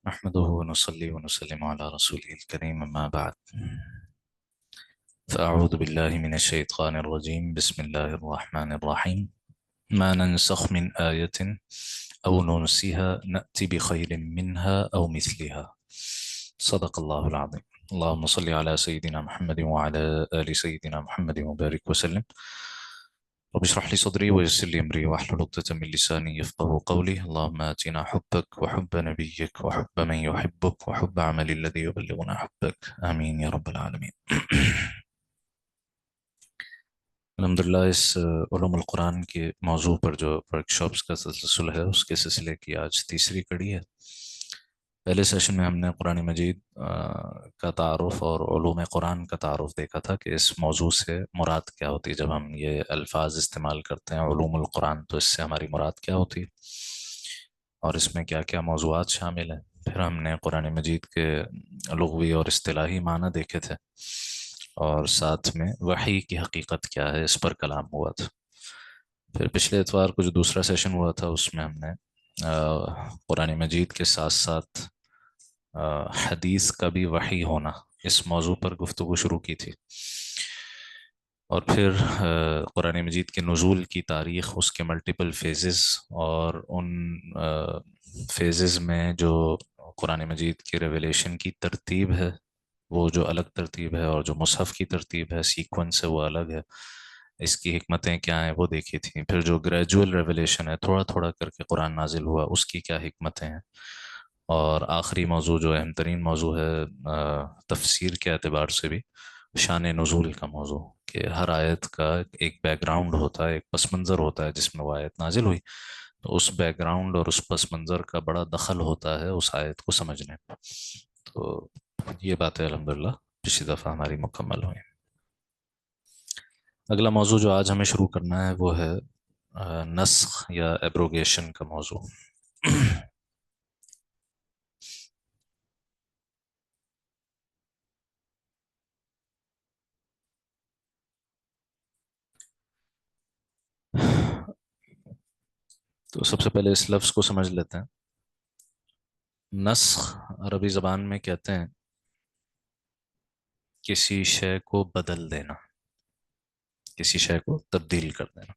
نحمده ونصلي ونسلم على رسوله الكريم أما بعد فأعوذ بالله من الشيطان الرجيم بسم الله الرحمن الرحيم ما ننسخ من آية أو ننسها نأتي بخير منها أو مثلها صدق الله العظيم اللهم صل على سيدنا محمد وعلى آل سيدنا محمد وبارك وسلم رب اشرح لي صدري ويسر لي أمري واحلل عقدة من لساني يفقهوا قولي اللهم آتنا حبك وحب نبيك وحب من يحبك وحب عمل الذي يبلغنا حبك آمين يا رب العالمين الحمدللہ اس علوم القرآن کے موضوع پر جو ورک شاپس کا تسلسل ہے اس کے سلسلے کی آج تیسری کڑی ہے۔ پہلے سیشن میں ہم نے قرآن مجید کا تعارف اور علوم قرآن کا تعارف دیکھا تھا کہ اس موضوع سے مراد کیا ہوتی ہے۔ جب ہم یہ الفاظ استعمال کرتے ہیں علوم القرآن تو اس سے ہماری مراد کیا ہوتی ہے اور اس میں کیا کیا موضوعات شامل ہیں۔ پھر ہم نے قرآن مجید کے لغوی اور اصطلاحی معنی دیکھے تھے اور ساتھ میں وحی کی حقیقت کیا ہے اس پر کلام ہوا تھا۔ پھر پچھلے اتوار کو جو دوسرا سیشن ہوا تھا اس میں ہم نے قرآن مجید کے ساتھ ساتھ حدیث کا بھی وحی ہونا اس موضوع پر گفتگو شروع کی تھی، اور پھر قرآن مجید کے نزول کی تاریخ، اس کے ملٹیپل فیزز اور ان فیزز میں جو قرآن مجید کی ریویلیشن کی ترتیب ہے وہ جو الگ ترتیب ہے، اور جو مصحف کی ترتیب ہے سیکوینس ہے وہ الگ ہے، اس کی حکمتیں کیا ہیں وہ دیکھی تھیں۔ پھر جو گریجول ریویلیشن ہے تھوڑا تھوڑا کر کے قرآن نازل ہوا اس کی کیا حکمتیں ہیں، اور آخری موضوع جو اہم ترین موضوع ہے تفسیر کے اعتبار سے بھی شان نزول کا موضوع، کہ ہر آیت کا ایک بیک گراؤنڈ ہوتا ہے، ایک پس منظر ہوتا ہے جس میں وہ آیت نازل ہوئی، تو اس بیک گراؤنڈ اور اس پس منظر کا بڑا دخل ہوتا ہے اس آیت کو سمجھنے میں۔ تو یہ باتیں الحمدللہ پچھلی دفعہ ہماری مکمل ہوئی۔ اگلا موضوع جو آج ہمیں شروع کرنا ہے وہ ہے نسخ یا ایبروگیشن کا موضوع۔ تو سب سے پہلے اس لفظ کو سمجھ لیتے ہیں۔ نسخ عربی زبان میں کہتے ہیں کسی شے کو بدل دینا، کسی شے کو تبدیل کر دینا۔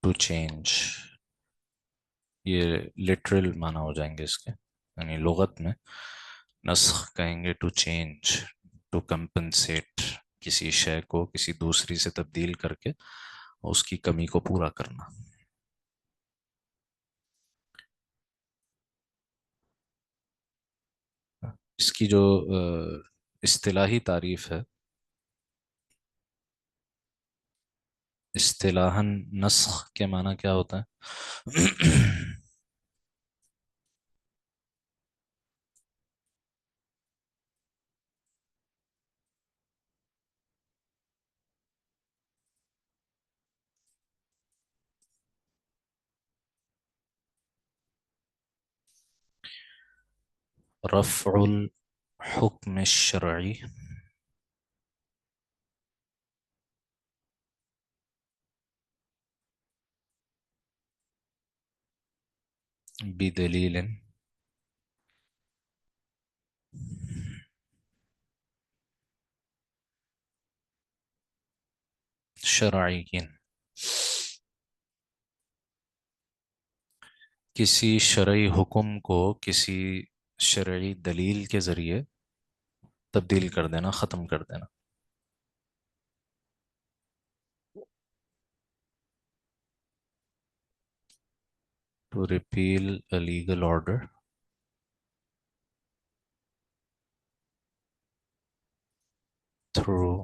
ٹو چینج، یہ لٹرل معنی ہو جائیں گے اس کے، یعنی لغت میں نسخ کہیں گے ٹو چینج، ٹو کمپنسیٹ، کسی شے کو کسی دوسری سے تبدیل کر کے اس کی کمی کو پورا کرنا۔ اس کی جو اصطلاحی تعریف ہے، اصطلاحاً نسخ کے معنی کیا ہوتا ہے؟ رفع الحکم الشرعی بدلیل شرعی، کسی شرعی حکم کو کسی شرعی دلیل کے ذریعے تبدیل کر دینا، ختم کر دینا۔ To repeal a legal order through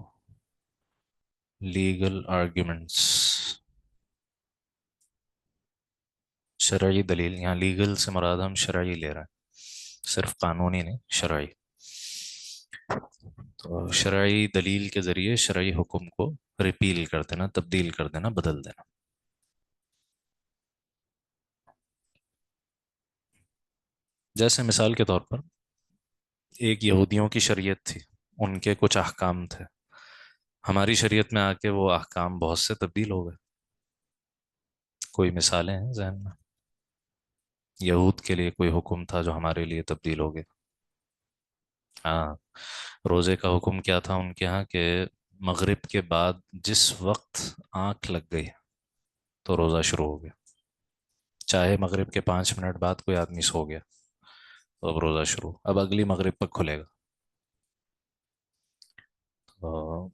legal arguments۔ شرعی دلیل، یہاں لیگل سے مراد ہم شرعی لے رہے ہیں، صرف قانونی نہیں، شرعی۔ تو شرعی دلیل کے ذریعے شرعی حکم کو ریپیل کر دینا، تبدیل کر دینا، بدل دینا۔ جیسے مثال کے طور پر ایک یہودیوں کی شریعت تھی، ان کے کچھ احکام تھے، ہماری شریعت میں آ کے وہ احکام بہت سے تبدیل ہو گئے۔ کوئی مثالیں ہیں ذہن میں؟ یہود کے لیے کوئی حکم تھا جو ہمارے لیے تبدیل ہو گیا؟ ہاں، روزے کا حکم کیا تھا ان کے ہاں کہ مغرب کے بعد جس وقت آنکھ لگ گئی تو روزہ شروع ہو گیا، چاہے مغرب کے 5 منٹ بعد کوئی آدمی سو گیا تو اب روزہ شروع، اب اگلی مغرب تک کھلے گا۔ تو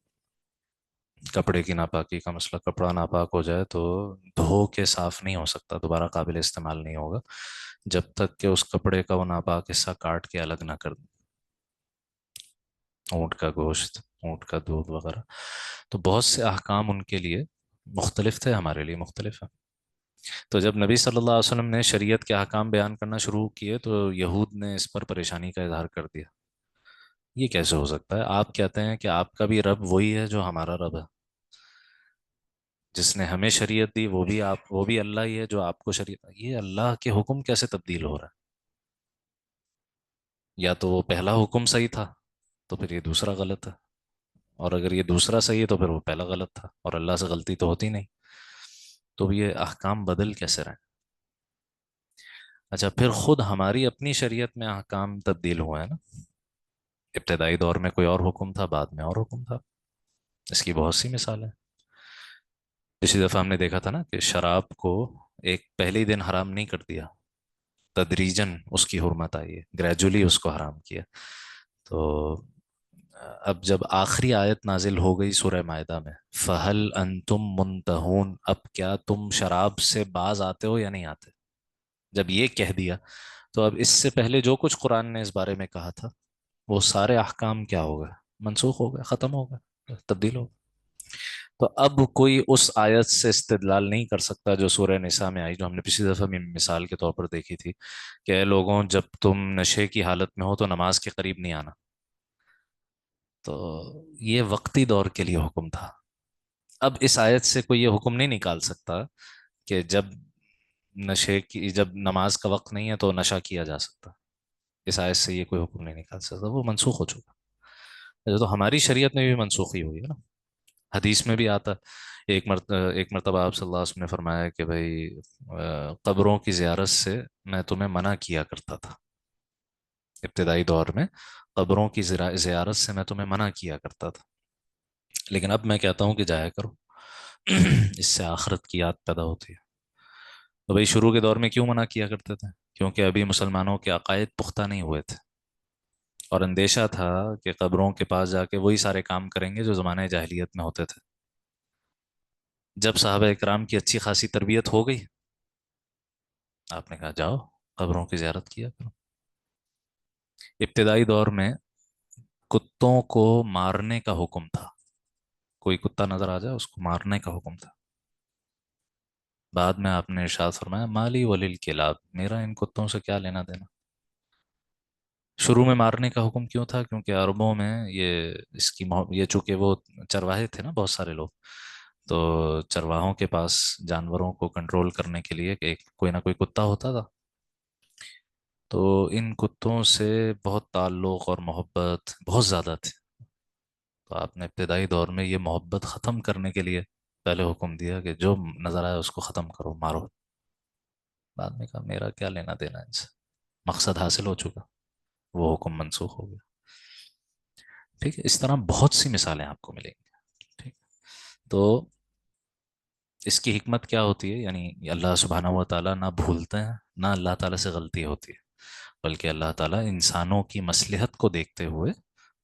کپڑے کی ناپاکی کا مسئلہ، کپڑا ناپاک ہو جائے تو دھو کے صاف نہیں ہو سکتا، دوبارہ قابل استعمال نہیں ہوگا جب تک کہ اس کپڑے کا وہ ناپاک حصہ کاٹ کے الگ نہ کر دیں، اونٹ کا گوشت، اونٹ کا دودھ وغیرہ۔ تو بہت سے احکام ان کے لیے مختلف تھے، ہمارے لیے مختلف ہیں۔ تو جب نبی صلی اللہ علیہ وسلم نے شریعت کے احکام بیان کرنا شروع کیے تو یہود نے اس پر پریشانی کا اظہار کر دیا، یہ کیسے ہو سکتا ہے؟ آپ کہتے ہیں کہ آپ کا بھی رب وہی ہے جو ہمارا رب ہے، جس نے ہمیں شریعت دی وہ بھی آپ، وہ بھی اللہ ہی ہے جو آپ کو شریعت، یہ اللہ کے حکم کیسے تبدیل ہو رہا ہے؟ یا تو وہ پہلا حکم صحیح تھا تو پھر یہ دوسرا غلط ہے، اور اگر یہ دوسرا صحیح ہے تو پھر وہ پہلا غلط تھا، اور اللہ سے غلطی تو ہوتی نہیں، تو یہ احکام بدل کیسے رہے؟ اچھا، پھر خود ہماری اپنی شریعت میں احکام تبدیل ہوئے ہیں نا، ابتدائی دور میں کوئی اور حکم تھا، بعد میں اور حکم تھا، اس کی بہت سی مثالیں ہیں۔ پچھلی دفعہ ہم نے دیکھا تھا نا کہ شراب کو ایک پہلے ہی دن حرام نہیں کر دیا، تدریجن اس کی حرمت آئی ہے، گریجولی اس کو حرام کیا۔ تو اب جب آخری آیت نازل ہو گئی سورہ مائدہ میں، فَهَلْ أَنْتُمْ مُنْتَهُونَ، اب کیا تم شراب سے باز آتے ہو یا نہیں آتے؟ جب یہ کہہ دیا تو اب اس سے پہلے جو کچھ قرآن نے اس بارے میں کہا تھا وہ سارے احکام کیا ہو گئے؟ منسوخ ہو گئے، ختم ہو گئے، تبدیل ہو گئے۔ تو اب کوئی اس آیت سے استدلال نہیں کر سکتا جو سورہ نساء میں آئی، جو ہم نے پچھلی دفعہ میں مثال کے طور پر دیکھی تھی کہ اے لوگوں، جب تم نشے کی حالت میں ہو تو نماز کے قریب نہیں آنا۔ تو یہ وقتی دور کے لیے حکم تھا، اب اس آیت سے کوئی یہ حکم نہیں نکال سکتا کہ جب نماز کا وقت نہیں ہے تو نشہ کیا جا سکتا، اس آیت سے یہ کوئی حکم نہیں نکال سکتا، وہ منسوخ ہو چکا۔ تو ہماری شریعت میں بھی منسوخی ہوئی ہے نا، حدیث میں بھی آتا ہے، ایک مرتبہ آپ صلی اللہ علیہ وسلم نے فرمایا کہ بھائی قبروں کی زیارت سے میں تمہیں منع کیا کرتا تھا، ابتدائی دور میں قبروں کی زیارت سے میں تمہیں منع کیا کرتا تھا، لیکن اب میں کہتا ہوں کہ جایا کرو، اس سے آخرت کی یاد پیدا ہوتی ہے۔ تو بھائی شروع کے دور میں کیوں منع کیا کرتے تھے؟ کیونکہ ابھی مسلمانوں کے عقائد پختہ نہیں ہوئے تھے، اور اندیشہ تھا کہ قبروں کے پاس جا کے وہی سارے کام کریں گے جو زمانہ جاہلیت میں ہوتے تھے۔ جب صحابہ اکرام کی اچھی خاصی تربیت ہو گئی، آپ نے کہا جاؤ قبروں کی زیارت کیا کرو۔ ابتدائی دور میں کتوں کو مارنے کا حکم تھا، کوئی کتا نظر آ جائے اس کو مارنے کا حکم تھا، بعد میں آپ نے ارشاد فرمایا مالی ولیل کلاب، میرا ان کتوں سے کیا لینا دینا۔ شروع میں مارنے کا حکم کیوں تھا؟ کیونکہ عربوں میں یہ چونکہ وہ چرواہے تھے نا بہت سارے لوگ، تو چرواہوں کے پاس جانوروں کو کنٹرول کرنے کے لیے ایک کوئی نہ کوئی کتا ہوتا تھا، تو ان کتوں سے بہت تعلق اور محبت بہت زیادہ تھی، تو آپ نے ابتدائی دور میں یہ محبت ختم کرنے کے لیے پہلے حکم دیا کہ جو نظر آئے اس کو ختم کرو، مارو، بعد میں کہا میرا کیا لینا دینا ان سے، مقصد حاصل ہو چکا، وہ حکم منسوخ ہو گیا۔ ٹھیک ہے، اس طرح بہت سی مثالیں آپ کو ملیں گی، ٹھیک۔ تو اس کی حکمت کیا ہوتی ہے؟ یعنی اللہ سبحانہ و تعالیٰ نہ بھولتے ہیں، نہ اللہ تعالیٰ سے غلطی ہوتی ہے، بلکہ اللہ تعالیٰ انسانوں کی مصلحت کو دیکھتے ہوئے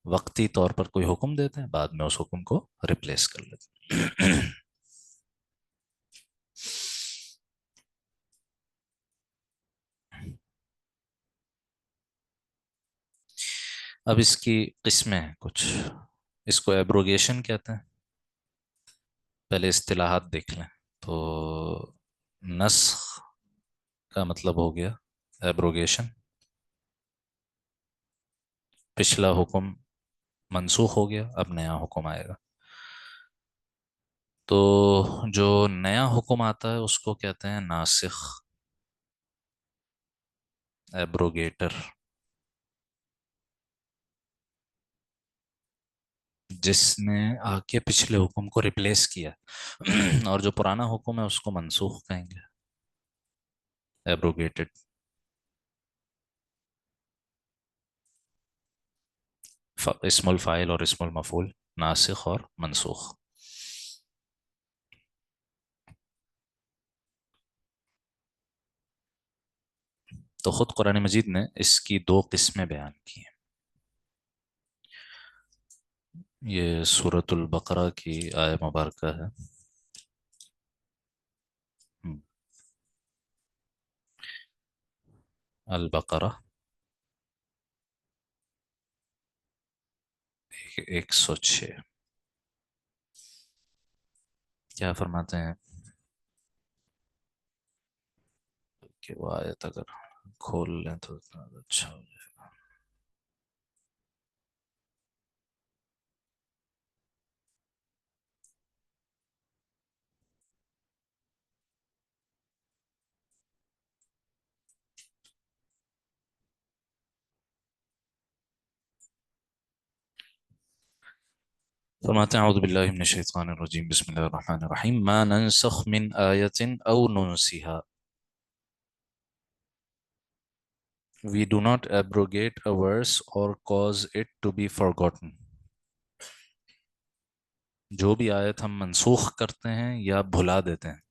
وقتی طور پر کوئی حکم دیتے ہیں، بعد میں اس حکم کو ریپلیس کر لیتے ہیں۔ اب اس کی قسمیں ہیں کچھ، اس کو ایبروگیشن کہتے ہیں۔ پہلے اصطلاحات دیکھ لیں تو نسخ کا مطلب ہو گیا ایبروگیشن. پچھلا حکم منسوخ ہو گیا، اب نیا حکم آئے گا. تو جو نیا حکم آتا ہے اس کو کہتے ہیں ناسخ، ایبروگیٹر. جس نے آ کے پچھلے حکم کو ریپلیس کیا اور جو پرانا حکم ہے اس کو منسوخ کہیں گے، ایبروگیٹڈ. اسم الفاعل اور اسم المفعول، ناسخ اور منسوخ. تو خود قرآن مجید نے اس کی دو قسمیں بیان کی ہیں. یہ سورۃ البقرہ کی آیہ مبارکہ ہے. البقرہ 106. کیا فرماتے ہیں کہ وہ آیت اگر کھول لیں تو اچھا ہو جائے گا. فرماتے ہیں اعوذ باللہ من الشیطان الرجیم، بسم اللہ الرحمن الرحیم. ما ننسخ من آیت او ننسیها. We do not abrogate a verse or cause it to be forgotten. جو بھی آیت ہم منسوخ کرتے ہیں یا بھلا دیتے ہیں،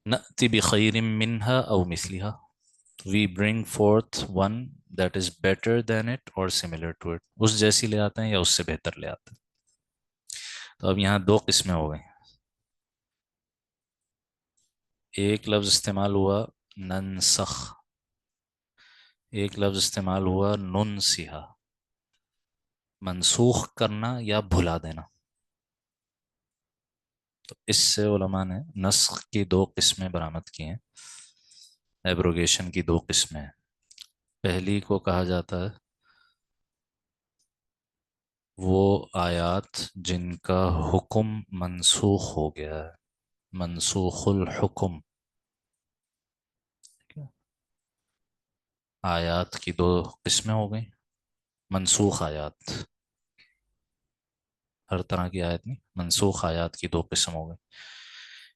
نأتی بخیر منہا او مثلہا. We bring forth one that is better than it or similar to it. اس جیسی لے آتے ہیں یا اس سے بہتر لے آتے ہیں. تو اب یہاں دو قسمیں ہو گئی. ایک لفظ استعمال ہوا ننسخ، ایک لفظ استعمال ہوا ننسیہا، منسوخ کرنا یا بھلا دینا. تو اس سے علماء نے نسخ کی دو قسمیں برآمد کی ہیں، ایبروگیشن کی دو قسمیں. پہلی کو کہا جاتا ہے وہ آیات جن کا حکم منسوخ ہو گیا ہے، منسوخ الحکم. آیات کی دو قسمیں ہو گئیں. منسوخ آیات، ہر طرح کی آیت نہیں، منسوخ آیات کی دو قسم ہو گئی.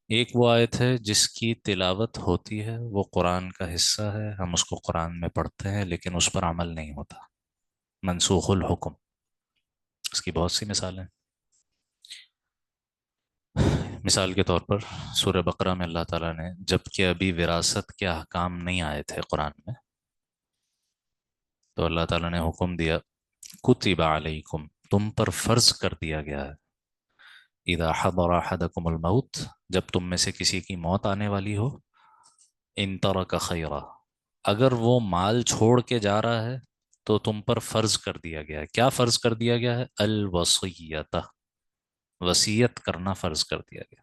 ایک وہ آیت ہے جس کی تلاوت ہوتی ہے، وہ قرآن کا حصہ ہے، ہم اس کو قرآن میں پڑھتے ہیں لیکن اس پر عمل نہیں ہوتا، منسوخ الحکم. اس کی بہت سی مثالیں. مثال کے طور پر سورہ بقرہ میں اللہ تعالیٰ نے، جب کہ ابھی وراثت کے احکام نہیں آئے تھے قرآن میں، تو اللہ تعالیٰ نے حکم دیا کتب علیکم، تم پر فرض کر دیا گیا ہے، اذا حضر احدکم الموت، جب تم میں سے کسی کی موت آنے والی ہو، ان ترک خیرا، اگر وہ مال چھوڑ کے جا رہا ہے تو تم پر فرض کر دیا گیا ہے. کیا فرض کر دیا گیا ہے؟ الوصیت، وصیت کرنا فرض کر دیا گیا.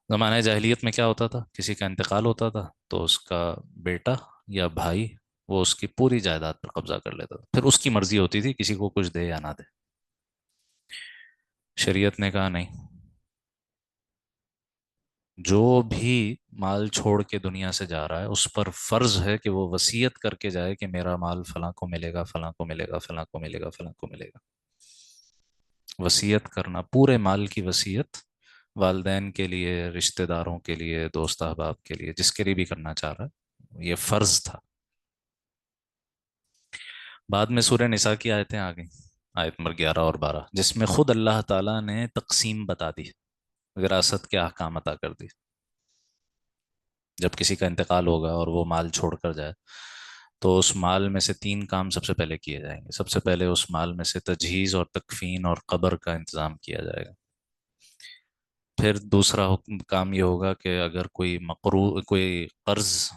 زمانہ جاہلیت میں کیا ہوتا تھا، کسی کا انتقال ہوتا تھا تو اس کا بیٹا یا بھائی وہ اس کی پوری جائیداد پر قبضہ کر لیتا تھا، پھر اس کی مرضی ہوتی تھی کسی کو کچھ دے یا نہ دے. شریعت نے کہا نہیں، جو بھی مال چھوڑ کے دنیا سے جا رہا ہے اس پر فرض ہے کہ وہ وصیت کر کے جائے کہ میرا مال فلاں کو ملے گا، فلاں کو ملے گا، فلاں کو ملے گا، فلاں کو ملے گا. وصیت کرنا، پورے مال کی وصیت، والدین کے لیے، رشتہ داروں کے لیے، دوست احباب کے لیے، جس کے لیے بھی کرنا چاہ رہا ہے، یہ فرض تھا. بعد میں سورہ نساء کی آیتیں آ گئیں، آیت نمبر 11 اور 12، جس میں خود اللہ تعالیٰ نے تقسیم بتا دی، وراثت کے احکام عطا کر دی. جب کسی کا انتقال ہوگا اور وہ مال چھوڑ کر جائے تو اس مال میں سے تین کام سب سے پہلے کیے جائیں گے. سب سے پہلے اس مال میں سے تجہیز اور تکفین اور قبر کا انتظام کیا جائے گا. پھر دوسرا کام یہ ہوگا کہ اگر کوئی قرض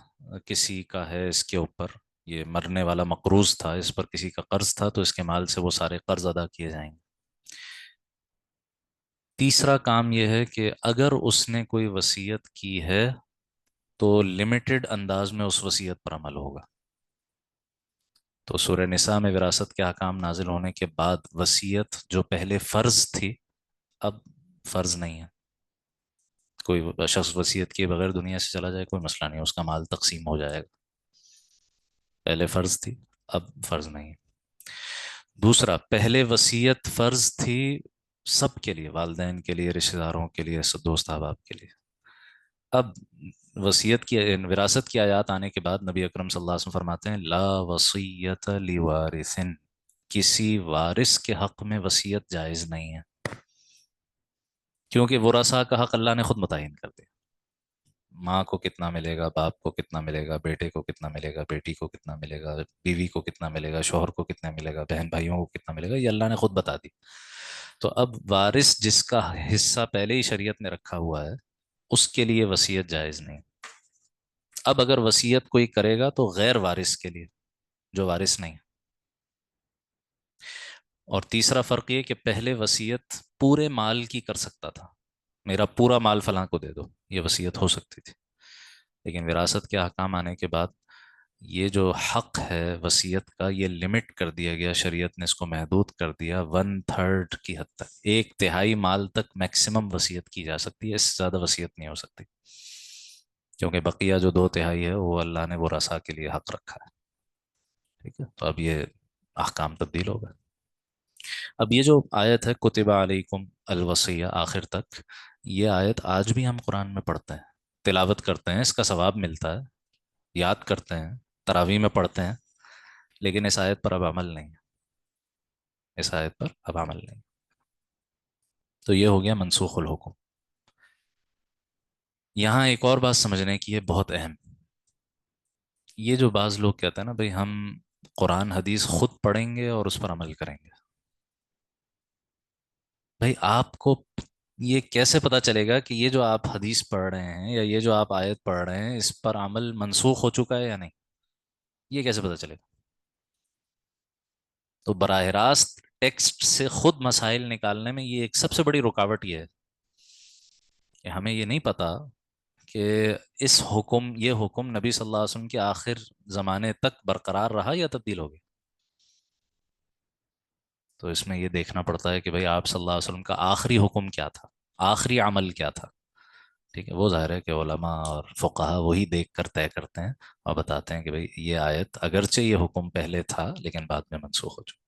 کسی کا ہے اس کے اوپر، یہ مرنے والا مقروض تھا، اس پر کسی کا قرض تھا، تو اس کے مال سے وہ سارے قرض ادا کیے جائیں گے. تیسرا کام یہ ہے کہ اگر اس نے کوئی وصیت کی ہے تو لمیٹڈ انداز میں اس وصیت پر عمل ہوگا. تو سورہ نساء میں وراثت کے احکام نازل ہونے کے بعد وصیت جو پہلے فرض تھی اب فرض نہیں ہے. کوئی شخص وصیت کیے بغیر دنیا سے چلا جائے کوئی مسئلہ نہیں، اس کا مال تقسیم ہو جائے گا. پہلے فرض تھی اب فرض نہیں ہے. دوسرا، پہلے وصیت فرض تھی سب کے لیے، والدین کے لیے، رشتہ داروں کے لیے، دوست احباب کے لیے. اب وصیت کی وراثت کی آیات آنے کے بعد نبی اکرم صلی اللہ علیہ وسلم فرماتے ہیں لا وصیت لوارث، کسی وارث کے حق میں وصیت جائز نہیں ہے، کیونکہ ورثاء کا حق اللہ نے خود متعین کر دیا. ماں کو کتنا ملے گا، باپ کو کتنا ملے گا، بیٹے کو کتنا ملے گا، بیٹی کو کتنا ملے گا، بیوی کو کتنا ملے گا، شوہر کو کتنا ملے گا، بہن بھائیوں کو کتنا ملے گا، یہ اللہ نے خود بتا دی. تو اب وارث جس کا حصہ پہلے ہی شریعت نے رکھا ہوا ہے اس کے لیے وصیت جائز نہیں. اب اگر وصیت کوئی کرے گا تو غیر وارث کے لیے جو وارث نہیں. اور تیسرا فرق یہ کہ پہلے وصیت پورے مال کی کر سکتا تھا، میرا پورا مال فلاں کو دے دو، یہ وصیت ہو سکتی تھی. لیکن وراثت کے احکام آنے کے بعد یہ جو حق ہے وصیت کا یہ لمٹ کر دیا گیا، شریعت نے اس کو محدود کر دیا 1/3 کی حد تک، 1/3 مال تک میکسیمم وصیت کی جا سکتی ہے، اس سے زیادہ وصیت نہیں ہو سکتی. کیونکہ بقیہ جو 2/3 ہے وہ اللہ نے ورثاء کے لیے حق رکھا ہے. ٹھیک ہے، تو اب یہ احکام تبدیل ہوگا. اب یہ جو آیت ہے کتب علیکم الوصیہ آخر تک، یہ آیت آج بھی ہم قرآن میں پڑھتے ہیں، تلاوت کرتے ہیں، اس کا ثواب ملتا ہے، یاد کرتے ہیں، تراویح میں پڑھتے ہیں، لیکن اس آیت پر اب عمل نہیں ہے. اس آیت پر اب عمل نہیں. تو یہ ہو گیا منسوخ الحکم. یہاں ایک اور بات سمجھنے کی ہے بہت اہم. یہ جو بعض لوگ کہتے ہیں نا بھئی ہم قرآن حدیث خود پڑھیں گے اور اس پر عمل کریں گے. بھائی آپ کو یہ کیسے پتا چلے گا کہ یہ جو آپ حدیث پڑھ رہے ہیں یا یہ جو آپ آیت پڑھ رہے ہیں اس پر عمل منسوخ ہو چکا ہے یا نہیں؟ یہ کیسے پتا چلے گا؟ تو براہ راست ٹیکسٹ سے خود مسائل نکالنے میں یہ ایک سب سے بڑی رکاوٹ یہ ہے کہ ہمیں یہ نہیں پتا کہ یہ حکم نبی صلی اللہ علیہ وسلم کے آخر زمانے تک برقرار رہا یا تبدیل ہو گیا. تو اس میں یہ دیکھنا پڑتا ہے کہ بھئی آپ صلی اللہ علیہ وسلم کا آخری حکم کیا تھا، آخری عمل کیا تھا. ٹھیک ہے، وہ ظاہر ہے کہ علماء اور فقہا وہی دیکھ کر طے کرتے ہیں اور بتاتے ہیں کہ بھئی یہ آیت اگرچہ یہ حکم پہلے تھا لیکن بعد میں منسوخ ہو چکا.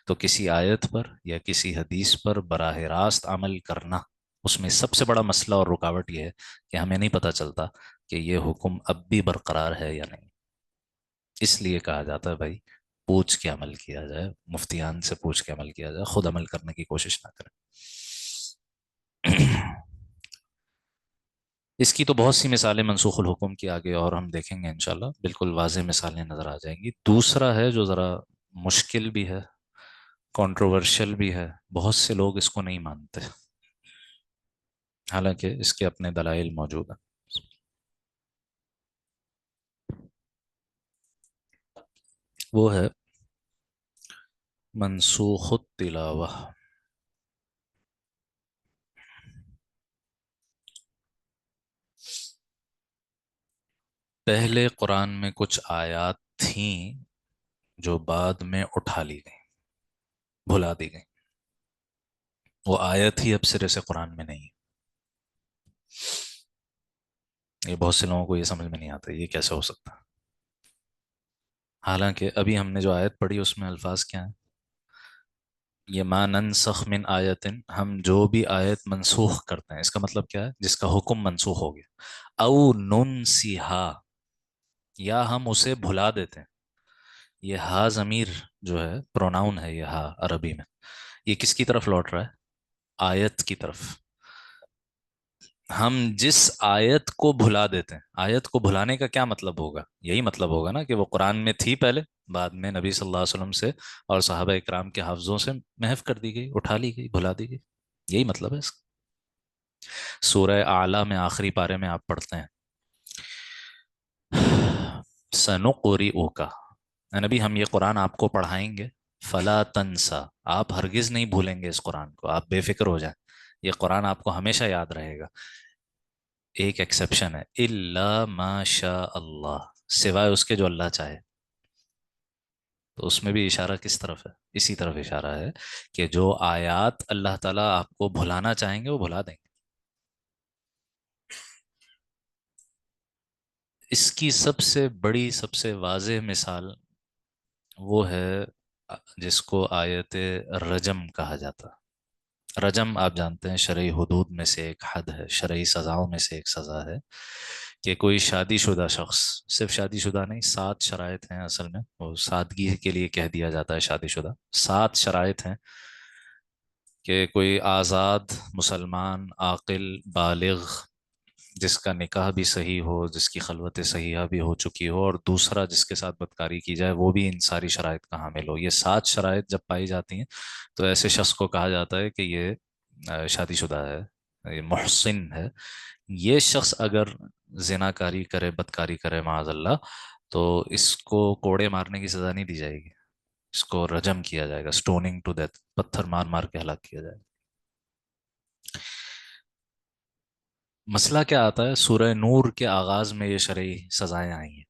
تو کسی آیت پر یا کسی حدیث پر براہ راست عمل کرنا، اس میں سب سے بڑا مسئلہ اور رکاوٹ یہ ہے کہ ہمیں نہیں پتہ چلتا کہ یہ حکم اب بھی برقرار ہے یا نہیں. اس لیے کہا جاتا ہے بھائی پوچھ کے عمل کیا جائے، مفتیان سے پوچھ کے عمل کیا جائے، خود عمل کرنے کی کوشش نہ کریں. اس کی تو بہت سی مثالیں منسوخ الحکم کی آگے اور ہم دیکھیں گے انشاءاللہ، بالکل واضح مثالیں نظر آ جائیں گی. دوسرا ہے جو ذرا مشکل بھی ہے، کنٹروورشل بھی ہے، بہت سے لوگ اس کو نہیں مانتے حالانکہ اس کے اپنے دلائل موجود ہیں. وہ ہے منسوخ التلاوہ. پہلے قرآن میں کچھ آیات تھیں جو بعد میں اٹھا لی گئیں، بھلا دی گئیں. وہ آیت ہی اب سرے سے قرآن میں نہیں. یہ بہت سے لوگوں کو یہ سمجھ میں نہیں آتا یہ کیسے ہو سکتا. حالانکہ ابھی ہم نے جو آیت پڑھی اس میں الفاظ کیا ہیں؟ یہ ما ننسخ من آیتن، ہم جو بھی آیت منسوخ کرتے ہیں، اس کا مطلب کیا ہے؟ جس کا حکم منسوخ ہو گیا. او ننسیہا، یا ہم اسے بھلا دیتے ہیں. یہ ہا ضمیر جو ہے پروناؤن ہے، یہ ہا عربی میں یہ کس کی طرف لوٹ رہا ہے؟ آیت کی طرف. ہم جس آیت کو بھلا دیتے ہیں، آیت کو بھلانے کا کیا مطلب ہوگا؟ یہی مطلب ہوگا نا کہ وہ قرآن میں تھی پہلے، بعد میں نبی صلی اللہ علیہ وسلم سے اور صحابہ اکرام کے حافظوں سے محو کر دی گئی، اٹھا لی گئی، بھلا دی گئی. یہی مطلب ہے اس کا. سورہ اعلیٰ میں آخری پارے میں آپ پڑھتے ہیں سنقرئک، اے نبی ہم یہ قرآن آپ کو پڑھائیں گے، فلا تنسا، آپ ہرگز نہیں بھولیں گے اس قرآن کو، آپ بے فکر ہو جائیں. یہ قرآن آپ کو ہمیشہ یاد رہے گا. ایک ایکسیپشن ہے، الا ما شاء اللہ، سوائے اس کے جو اللہ چاہے. تو اس میں بھی اشارہ کس طرف ہے؟ اسی طرف اشارہ ہے کہ جو آیات اللہ تعالیٰ آپ کو بھلانا چاہیں گے وہ بھلا دیں گے. اس کی سب سے بڑی، سب سے واضح مثال وہ ہے جس کو آیت رجم کہا جاتا. رجم آپ جانتے ہیں شرعی حدود میں سے ایک حد ہے، شرعی سزاؤں میں سے ایک سزا ہے کہ کوئی شادی شدہ شخص، صرف شادی شدہ نہیں، 7 شرائط ہیں اصل میں، وہ سادگی کے لیے کہہ دیا جاتا ہے شادی شدہ. 7 شرائط ہیں کہ کوئی آزاد مسلمان عاقل بالغ جس کا نکاح بھی صحیح ہو، جس کی خلوت صحیحہ بھی ہو چکی ہو، اور دوسرا جس کے ساتھ بدکاری کی جائے وہ بھی ان ساری شرائط کا حامل ہو. یہ 7 شرائط جب پائی جاتی ہیں تو ایسے شخص کو کہا جاتا ہے کہ یہ شادی شدہ ہے، یہ محسن ہے. یہ شخص اگر زنا کاری کرے، بدکاری کرے معاذ اللہ، تو اس کو کوڑے مارنے کی سزا نہیں دی جائے گی، اس کو رجم کیا جائے گا، سٹوننگ ٹو ڈیتھ، پتھر مار مار کے ہلاک کیا جائے گا. مسئلہ کیا آتا ہے؟ سورہ نور کے آغاز میں یہ شرعی سزائیں آئی ہیں.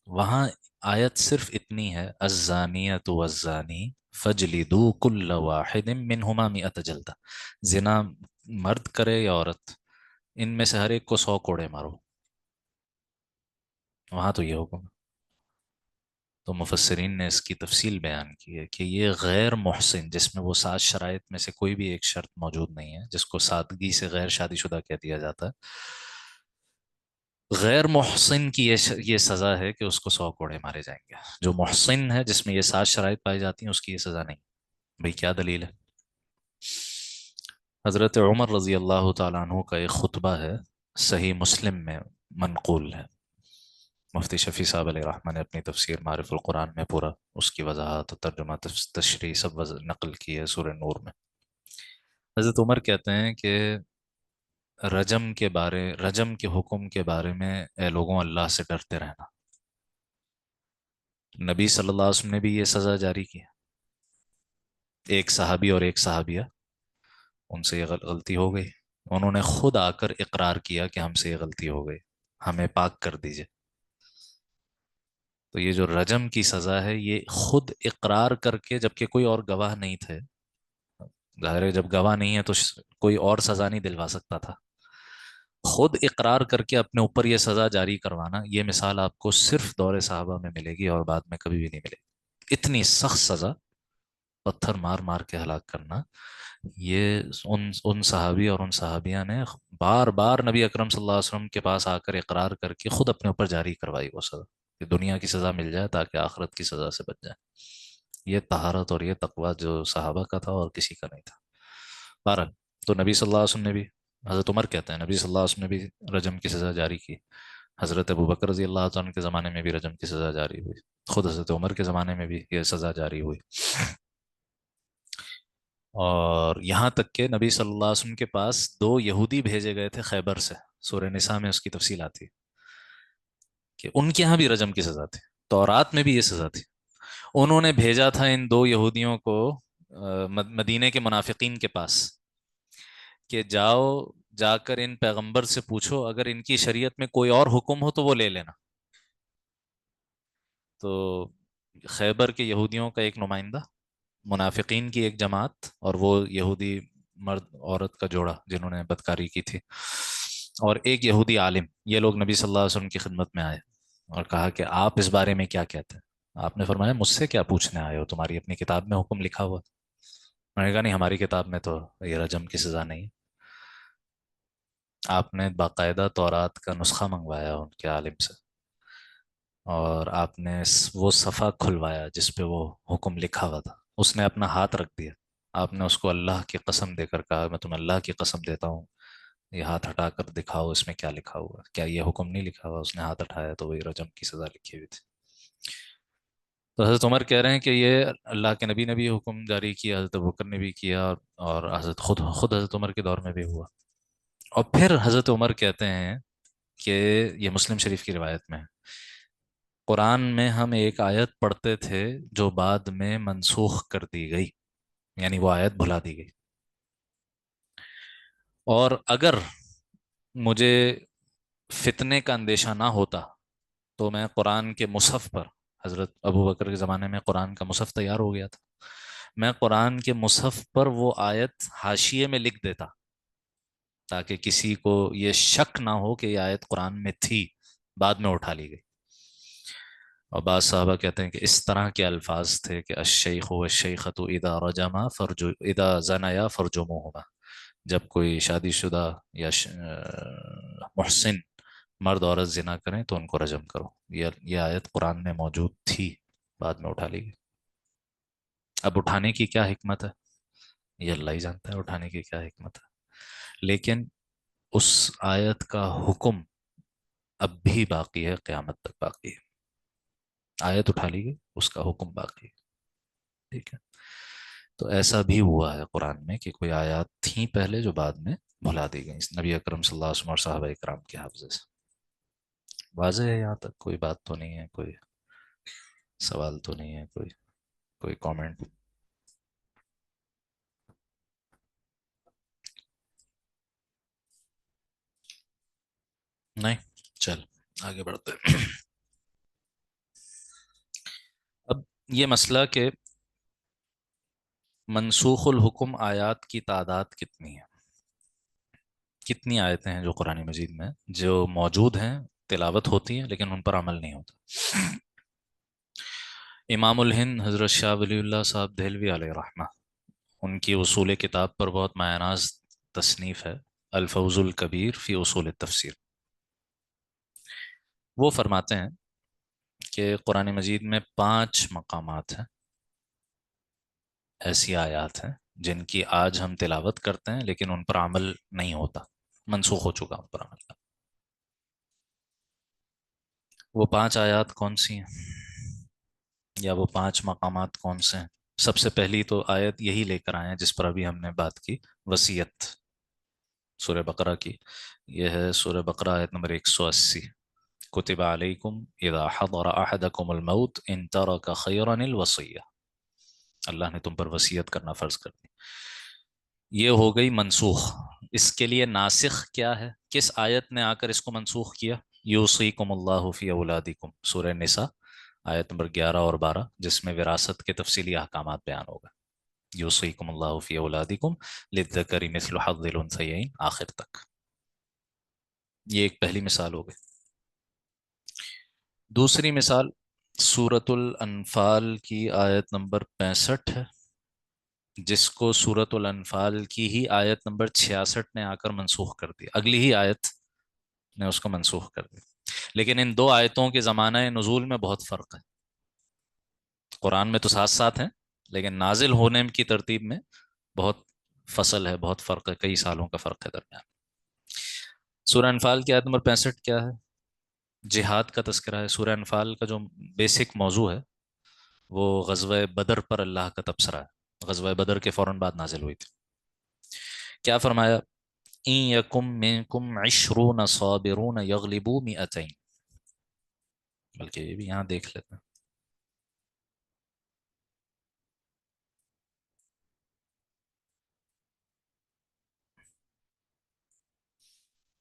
وہاں آیت صرف اتنی ہے، الزانیۃ والزانی فجلدوا کل واحد منہما مئۃ جلدہ. زنا مرد کرے یا عورت، ان میں سے ہر ایک کو 100 کوڑے مارو. وہاں تو یہ حکم ہے. تو مفسرین نے اس کی تفصیل بیان کی ہے کہ یہ غیر محسن، جس میں وہ 7 شرائط میں سے کوئی بھی ایک شرط موجود نہیں ہے، جس کو سادگی سے غیر شادی شدہ کہہ دیا جاتا ہے، غیر محسن کی یہ سزا ہے کہ اس کو 100 کوڑے مارے جائیں گے. جو محسن ہے، جس میں یہ 7 شرائط پائی جاتی ہیں، اس کی یہ سزا نہیں. بھئی کیا دلیل ہے؟ حضرت عمر رضی اللہ تعالیٰ عنہ کا ایک خطبہ ہے، صحیح مسلم میں منقول ہے. مفتی شفیع صاحب علیہ رحمہ نے اپنی تفسیر معرف القرآن میں پورا اس کی وضاحت، ترجمہ، تشریح سب نقل کی ہے سورہ نور میں. حضرت عمر کہتے ہیں کہ رجم کے حکم کے بارے میں اے لوگوں اللہ سے ڈرتے رہنا. نبی صلی اللہ علیہ وسلم نے بھی یہ سزا جاری کی. ایک صحابی اور ایک صحابیہ، ان سے یہ غلطی ہو گئی، انہوں نے خود آ کر اقرار کیا کہ ہم سے یہ غلطی ہو گئی، ہمیں پاک کر دیجئے. تو یہ جو رجم کی سزا ہے، یہ خود اقرار کر کے، جبکہ کوئی اور گواہ نہیں تھے. ظاہر ہے جب گواہ نہیں ہے تو کوئی اور سزا نہیں دلوا سکتا تھا. خود اقرار کر کے اپنے اوپر یہ سزا جاری کروانا، یہ مثال آپ کو صرف دور صحابہ میں ملے گی اور بعد میں کبھی بھی نہیں ملے گی. اتنی سخت سزا، پتھر مار مار کے ہلاک کرنا. یہ ان صحابی اور ان صحابیہ نے بار بار نبی اکرم صلی اللہ علیہ وسلم کے پاس آ کر اقرار کر کے خود اپنے اوپر جاری کروائی وہ سزا، کہ دنیا کی سزا مل جائے تاکہ آخرت کی سزا سے بچ جائے. یہ طہارت اور یہ تقوی جو صحابہ کا تھا اور کسی کا نہیں تھا. بہرحال، تو نبی صلی اللہ علیہ وسلم نے بھی، حضرت عمر کہتے ہیں نبی صلی اللہ علیہ وسلم نے بھی رجم کی سزا جاری کی. حضرت ابو بکر رضی اللہ عنہ کے زمانے میں بھی رجم کی سزا جاری ہوئی. خود حضرت عمر کے زمانے میں بھی یہ سزا جاری ہوئی. اور یہاں تک کہ نبی صلی اللہ علیہ وسلم کے پاس 2 یہودی بھیجے گئے تھے خیبر سے. سورہ نساء میں اس کی تفصیل آتی ہے کہ ان کے ہاں بھی رجم کی سزا تھی، تورات میں بھی یہ سزا تھی. انہوں نے بھیجا تھا ان 2 یہودیوں کو مدینے کے منافقین کے پاس کہ جاؤ، جا کر ان پیغمبر سے پوچھو اگر ان کی شریعت میں کوئی اور حکم ہو تو وہ لے لینا. تو خیبر کے یہودیوں کا ایک نمائندہ، منافقین کی ایک جماعت، اور وہ یہودی مرد عورت کا جوڑا جنہوں نے بدکاری کی تھی، اور ایک یہودی عالم، یہ لوگ نبی صلی اللہ علیہ وسلم کی خدمت میں آئے اور کہا کہ آپ اس بارے میں کیا کہتے ہیں؟ آپ نے فرمایا مجھ سے کیا پوچھنے آئے ہو، تمہاری اپنی کتاب میں حکم لکھا ہوا. میں نے کہا نہیں، ہماری کتاب میں تو یہ رجم کی سزا نہیں. آپ نے باقاعدہ تورات کا نسخہ منگوایا ان کے عالم سے، اور آپ نے وہ صفحہ کھلوایا جس پہ وہ حکم لکھا ہوا تھا. اس نے اپنا ہاتھ رکھ دیا. آپ نے اس کو اللہ کی قسم دے کر کہا میں تمہیں اللہ کی قسم دیتا ہوں، یہ ہاتھ ہٹا کر دکھاؤ اس میں کیا لکھا ہوا ہے، کیا یہ حکم نہیں لکھا ہوا؟ اس نے ہاتھ ہٹایا تو وہی رجم کی سزا لکھی ہوئی تھی. تو حضرت عمر کہہ رہے ہیں کہ یہ اللہ کے نبی نے بھی حکم جاری کیا، حضرت بکر نے بھی کیا، اور حضرت خود حضرت عمر کے دور میں بھی ہوا. اور پھر حضرت عمر کہتے ہیں کہ یہ مسلم شریف کی روایت میں ہے، قرآن میں ہم ایک آیت پڑھتے تھے جو بعد میں منسوخ کر دی گئی، یعنی وہ آیت بھلا دی گئی. اور اگر مجھے فتنے کا اندیشہ نہ ہوتا تو میں قرآن کے مصحف پر، حضرت ابو بکر کے زمانے میں قرآن کا مصحف تیار ہو گیا تھا، میں قرآن کے مصحف پر وہ آیت حاشیے میں لکھ دیتا تاکہ کسی کو یہ شک نہ ہو کہ یہ آیت قرآن میں تھی، بعد میں اٹھا لی گئی۔ اور بعض صحابہ کہتے ہیں کہ اس طرح کے الفاظ تھے کہ الشیخ والشیخۃ اذا رجما فرج اذا زنیا فرجموہما، جب کوئی شادی شدہ یا محسن مرد عورت زنا کریں تو ان کو رجم کرو۔ یہ آیت قرآن میں موجود تھی، بعد میں اٹھا لی گئی۔ اب اٹھانے کی کیا حکمت ہے یہ اللہ ہی جانتا ہے، اٹھانے کی کیا حکمت ہے، لیکن اس آیت کا حکم اب بھی باقی ہے، قیامت تک باقی ہے۔ آیت اٹھا لی گئی، اس کا حکم باقی ہے، ٹھیک ہے۔ تو ایسا بھی ہوا ہے قرآن میں کہ کوئی آیات تھیں پہلے جو بعد میں بھلا دی گئی نبی اکرم صلی اللہ علیہ وسلم اور صحابہ اکرام کے حافظے سے۔ واضح ہے یہاں تک؟ کوئی بات تو نہیں ہے، کوئی سوال تو نہیں ہے، کوئی کامنٹ؟ نہیں؟ چل آگے بڑھتے ہیں۔ اب یہ مسئلہ کہ منسوخ الحکم آیات کی تعداد کتنی ہے، کتنی آیتیں ہیں جو قرآن مجید میں جو موجود ہیں، تلاوت ہوتی ہیں لیکن ان پر عمل نہیں ہوتا۔ امام الہند حضرت شاہ ولی اللہ صاحب دہلوی علیہ رحمہ، ان کی اصول کتاب پر بہت مایہ ناز تصنیف ہے، الفوز الکبیر فی اصول التفسیر۔ وہ فرماتے ہیں کہ قرآن مجید میں 5 مقامات ہیں، ایسی آیات ہیں جن کی آج ہم تلاوت کرتے ہیں لیکن ان پر عمل نہیں ہوتا، منسوخ ہو چکا ان پر عمل۔ وہ 5 آیات کون سی ہیں، یا وہ 5 مقامات کون سے ہیں؟ سب سے پہلی تو آیت یہی لے کر آئے ہیں جس پر ابھی ہم نے بات کی، وصیت، سورہ بقرہ کی۔ یہ ہے سورہ بقرہ آیت نمبر 180، کتب علیکم اذا حضر احدکم الموت ان ترک خیرا الوصیہ، اللہ نے تم پر وصیت کرنا فرض کر دی۔ یہ ہو گئی منسوخ۔ اس کے لیے ناسخ کیا ہے، کس آیت نے آ کر اس کو منسوخ کیا؟ یوصیکم اللہ فی اولادکم، سورہ نساء آیت نمبر 11 اور 12، جس میں وراثت کے تفصیلی احکامات بیان ہوگا۔ یوصیکم اللہ فی اولادکم للذکر مثل حظ الانثیین، آخر تک۔ یہ ایک پہلی مثال ہو گئی۔ دوسری مثال سورۃ الانفال کی آیت نمبر 65 ہے، جس کو سورۃ الانفال کی ہی آیت نمبر 66 نے آ کر منسوخ کر دی، اگلی ہی آیت نے اس کو منسوخ کر دی۔ لیکن ان دو آیتوں کے زمانہ نزول میں بہت فرق ہے، قرآن میں تو ساتھ ساتھ ہیں لیکن نازل ہونے کی ترتیب میں بہت فصل ہے، بہت فرق ہے، کئی سالوں کا فرق ہے درمیان۔ سورہ انفال کی آیت نمبر 65 کیا ہے؟ جہاد کا تذکرہ ہے۔ سورہ انفال کا جو بیسک موضوع ہے وہ غزوہ بدر پر اللہ کا تبصرہ ہے، غزوہ بدر کے فوراً بعد نازل ہوئی تھی۔ کیا فرمایا؟ ان یکم منکم 20 صابرون یغلبوا 200، بلکہ یہ بھی یہاں دیکھ لیتے ہیں۔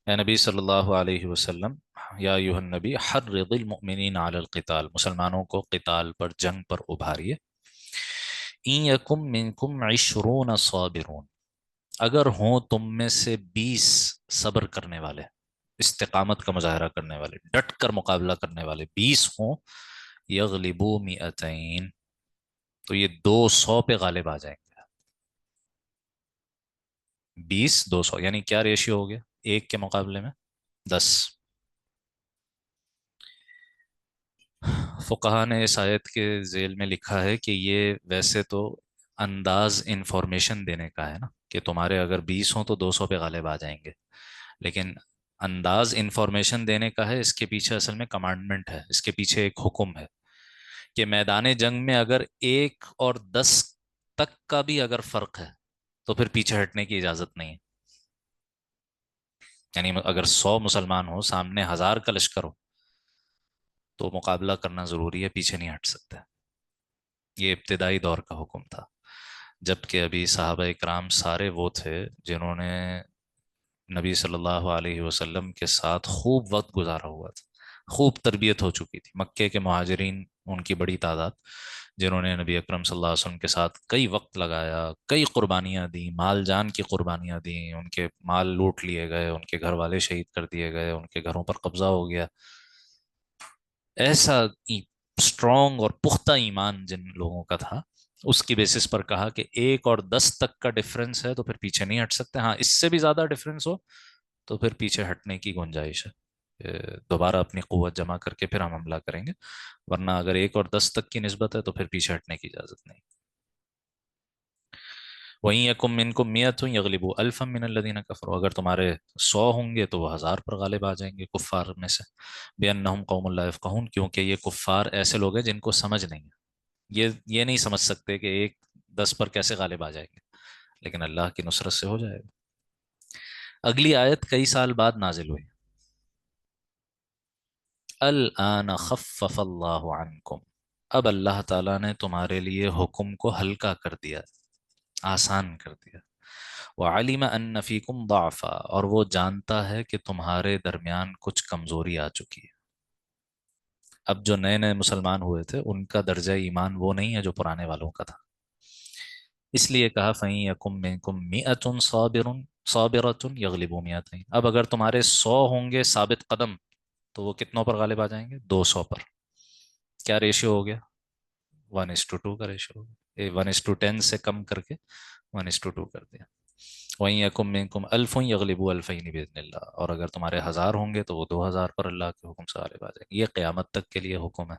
اے نبی صلی اللہ علیہ وسلم، یا ایھا النبی حرض المؤمنین علی القتال، مسلمانوں کو قتال پر، جنگ پر ابھاریے۔ ان یکم منکم 20 صابرون، اگر ہوں تم میں سے 20 صبر کرنے والے، استقامت کا مظاہرہ کرنے والے، ڈٹ کر مقابلہ کرنے والے 20 ہوں، یغلبوا 200، تو یہ 200 پہ غالب آ جائیں گے۔ 20 200 یعنی کیا ریشیو ہو گیا، ایک کے مقابلے میں 10۔ فقہا نے اس آیت کے ذیل میں لکھا ہے کہ یہ ویسے تو انداز انفارمیشن دینے کا ہے نا، کہ تمہارے اگر 20 ہوں تو 200 پہ غالب آ جائیں گے، لیکن انداز انفارمیشن دینے کا ہے، اس کے پیچھے اصل میں کمانڈمنٹ ہے، اس کے پیچھے ایک حکم ہے کہ میدان جنگ میں اگر 1 اور 10 تک کا بھی اگر فرق ہے تو پھر پیچھے ہٹنے کی اجازت نہیں ہے۔ یعنی اگر 100 مسلمان ہو، سامنے 1000 کا لشکر ہو، تو مقابلہ کرنا ضروری ہے، پیچھے نہیں ہٹ سکتے۔ یہ ابتدائی دور کا حکم تھا، جبکہ ابھی صحابہ اکرام سارے وہ تھے جنہوں نے نبی صلی اللہ علیہ وسلم کے ساتھ خوب وقت گزارا ہوا تھا، خوب تربیت ہو چکی تھی۔ مکے کے مہاجرین، ان کی بڑی تعداد، جنہوں نے نبی اکرم صلی اللہ علیہ وسلم کے ساتھ کئی وقت لگایا، کئی قربانیاں دیں، مال جان کی قربانیاں دیں، ان کے مال لوٹ لیے گئے، ان کے گھر والے شہید کر دیے گئے، ان کے گھروں پر قبضہ ہو گیا۔ ایسا اسٹرانگ اور پختہ ایمان جن لوگوں کا تھا، اس کی بیسس پر کہا کہ 1 اور 10 تک کا ڈفرنس ہے تو پھر پیچھے نہیں ہٹ سکتے، ہاں اس سے بھی زیادہ ڈفرنس ہو تو پھر پیچھے ہٹنے کی گنجائش ہے، دوبارہ اپنی قوت جمع کر کے پھر ہم حملہ کریں گے، ورنہ اگر 1 اور 10 تک کی نسبت ہے تو پھر پیچھے ہٹنے کی اجازت نہیں۔ وہیں یکم منکم میۃ یغلبوا الفا من الذین کفروا، اگر تمہارے 100 ہوں گے تو وہ 1000 پر غالب آ جائیں گے کفار میں سے، بأنہم قوم لا یفقہون، کیونکہ یہ کفار ایسے لوگ ہیں جن کو سمجھ نہیں ہے، یہ نہیں سمجھ سکتے کہ 1-10 پر کیسے غالب آ جائیں گے، لیکن اللہ کی نصرت سے ہو جائے گا۔ اگلی آیت کئی سال بعد نازل ہوئی، الآن خفف اللہ عنکم، اب اللہ تعالیٰ نے تمہارے لیے حکم کو ہلکا کر دیا، آسان کر دیا۔ وعلم ان فیکم ضعفا، اور وہ جانتا ہے کہ تمہارے درمیان کچھ کمزوری آ چکی ہے۔ اب جو نئے نئے مسلمان ہوئے تھے ان کا درجہ ایمان وہ نہیں ہے جو پرانے والوں کا تھا، اس لیے کہا فَإِن يَكُن مِّنكُم مِّائَةٌ صَابِرَةٌ يَغْلِبُوا مِائَتَيْنِ، اب اگر تمہارے 100 ہوں گے ثابت قدم تو وہ کتنوں پر غالب آ جائیں گے؟ 200 پر۔ کیا ریشیو ہو گیا؟ 1:2 کا ریشیو ہو گیا، 1:10 سے کم کر کے 1:2 کر دیا۔ وَإِن يَكُن مِّنكُمْ أَلْفٌ يَغْلِبُوا أَلْفَيْنِ بِإِذْنِ اللَّهِ، اور اگر تمہارے 1000 ہوں گے تو وہ 2000 پر اللہ کے حکم سے غالب آ جائیں گے۔ یہ قیامت تک کے لیے حکم ہے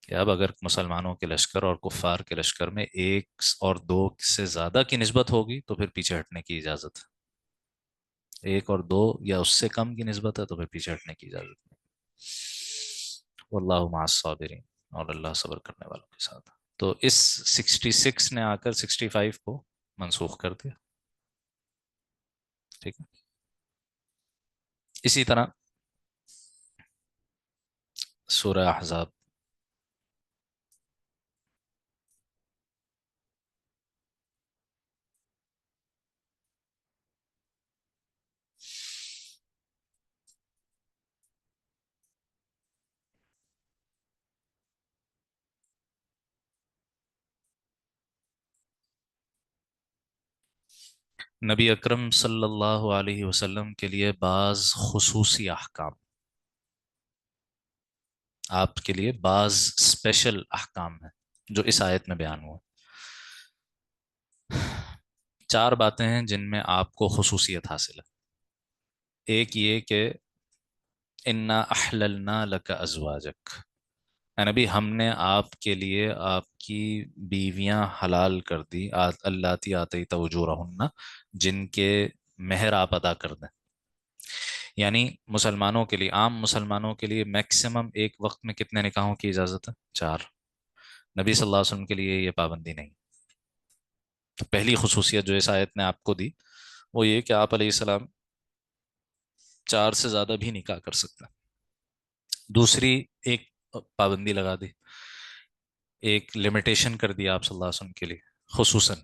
کہ اب اگر مسلمانوں کے لشکر اور کفار کے لشکر میں 1 اور 2 سے زیادہ کی نسبت ہوگی تو پھر پیچھے ہٹنے کی اجازت ہے، 1 اور 2 یا اس سے کم کی نسبت ہے تو پھر پیچھے ہٹنے کی اجازت نہیں۔ واللہ مع الصابرین، اور اللہ صبر کرنے والوں کے ساتھ۔ تو اس 66 نے آ کر 65 کو منسوخ کر دیا، ٹھیک ہے۔ اسی طرح سورہ احزاب، نبی اکرم صلی اللہ علیہ وسلم کے لیے بعض خصوصی احکام، آپ کے لیے بعض اسپیشل احکام ہیں جو اس آیت میں بیان ہوا۔ 4 باتیں ہیں جن میں آپ کو خصوصیت حاصل ہے۔ ایک یہ کہ انا احللنا لک ازواجک، اے نبی ہم نے آپ کے لیے آپ کی بیویاں حلال کر دی، اللاتی آتیت اجورہن، جن کے مہر آپ ادا کر دیں۔ یعنی مسلمانوں کے لیے، عام مسلمانوں کے لیے میکسیمم ایک وقت میں کتنے نکاحوں کی اجازت ہے؟ 4۔ نبی صلی اللہ علیہ وسلم کے لیے یہ پابندی نہیں۔ تو پہلی خصوصیت جو اس آیت نے آپ کو دی وہ یہ کہ آپ علیہ السلام 4 سے زیادہ بھی نکاح کر سکتے ہیں۔ دوسری ایک پابندی لگا دی، ایک لمیٹیشن کر دیا آپ صلی اللہ علیہ وسلم کے لیے، خصوصاً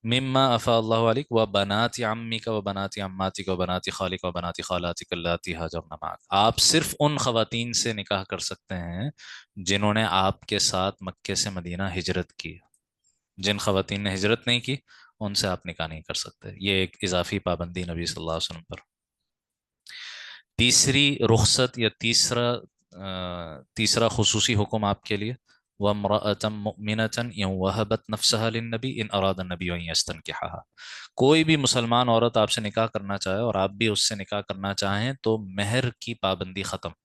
مما افا اللہ علیک و بنات عمک و بنات عماتک و بنات خالک و بنات خالاتک اللاتی ہاجرن معک، آپ صرف ان خواتین سے نکاح کر سکتے ہیں جنہوں نے آپ کے ساتھ مکے سے مدینہ ہجرت کی۔ جن خواتین نے ہجرت نہیں کی ان سے آپ نکاح نہیں کر سکتے، یہ ایک اضافی پابندی نبی صلی اللہ علیہ وسلم پر۔ تیسری رخصت یا تیسرا خصوصی حکم آپ کے لیے، وَامْرَأَةً مُؤْمِنَةً إِنْ وَهَبَتْ نَفْسَهَا لِلنَّبِيِّ إِنْ أَرَادَ النَّبِيُّ أَنْ يَسْتَنْكِحَهَا، کوئی بھی مسلمان عورت آپ سے نکاح کرنا چاہے اور آپ بھی اس سے نکاح کرنا چاہیں تو مہر کی پابندی ختم۔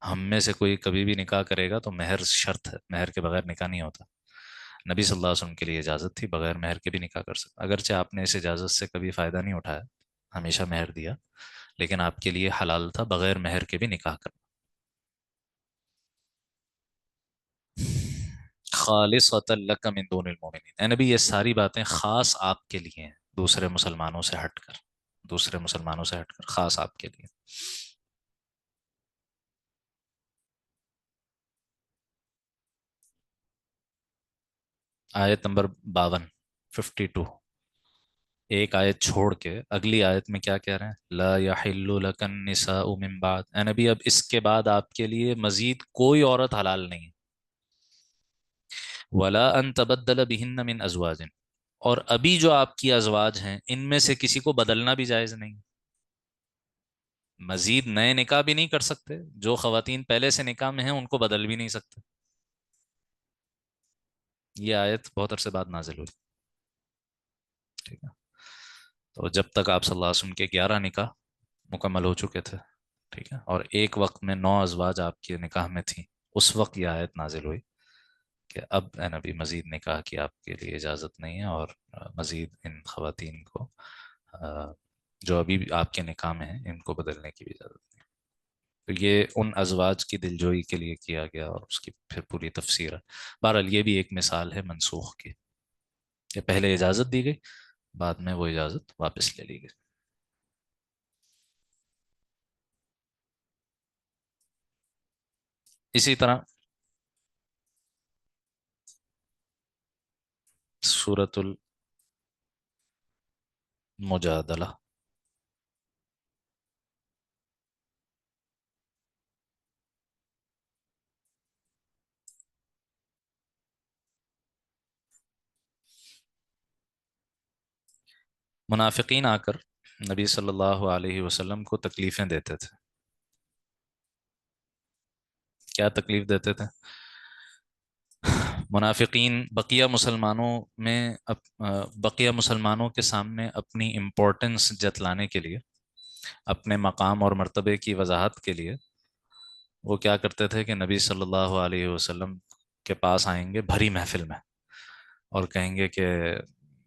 ہم میں سے کوئی کبھی بھی نکاح کرے گا تو مہر شرط ہے، مہر کے بغیر نکاح نہیں ہوتا۔ نبی صلی اللہ علیہ وسلم کے لیے اجازت تھی بغیر مہر کے بھی نکاح کر سکتا، اگرچہ آپ نے اس اجازت سے کبھی فائدہ نہیں اٹھایا، ہمیشہ مہر دیا، لیکن آپ کے لیے حلال تھا بغیر مہر کے بھی نکاح کرنا۔ خالصۃ لک من دون المؤمنین، اے نبی یہ ساری باتیں خاص آپ کے لیے ہیں، دوسرے مسلمانوں سے ہٹ کر، دوسرے مسلمانوں سے ہٹ کر خاص آپ کے لیے۔ آیت نمبر 52، 52، ایک آیت چھوڑ کے اگلی آیت میں کیا کہہ رہے ہیں؟ لا یحل لک النساء من بعد، اے نبی اب اس کے بعد آپ کے لیے مزید کوئی عورت حلال نہیں ہے، ولا ان تبدل بہن من ازواج، اور ابھی جو آپ کی ازواج ہیں ان میں سے کسی کو بدلنا بھی جائز نہیں، مزید نئے نکاح بھی نہیں کر سکتے، جو خواتین پہلے سے نکاح میں ہیں ان کو بدل بھی نہیں سکتے۔ یہ آیت بہت عرصے بعد نازل ہوئی، ٹھیک ہے؟ تو جب تک آپ صلی اللہ علیہ وسلم کے 11 نکاح مکمل ہو چکے تھے، ٹھیک ہے، اور ایک وقت میں 9 ازواج آپ کے نکاح میں تھیں، اس وقت یہ آیت نازل ہوئی کہ اب اے نبی مزید نکاح کی آپ کے لیے اجازت نہیں ہے، اور مزید ان خواتین کو جو ابھی بھی آپ کے نکاح میں ہیں ان کو بدلنے کی بھی اجازت نہیں۔ تو یہ ان ازواج کی دلجوئی کے لیے کیا گیا، اور اس کی پھر پوری تفسیر ہے۔ بہرحال یہ بھی ایک مثال ہے منسوخ کی، کہ پہلے اجازت دی گئی، بعد میں وہ اجازت واپس لے لی گئی۔ اسی طرح سورۃ المجادلہ، منافقین آ کر نبی صلی اللہ علیہ وسلم کو تکلیفیں دیتے تھے۔ کیا تکلیف دیتے تھے؟ منافقین بقیہ مسلمانوں کے سامنے اپنی امپورٹنس جتلانے کے لیے، اپنے مقام اور مرتبے کی وضاحت کے لیے، وہ کیا کرتے تھے کہ نبی صلی اللہ علیہ وسلم کے پاس آئیں گے بھری محفل میں، اور کہیں گے کہ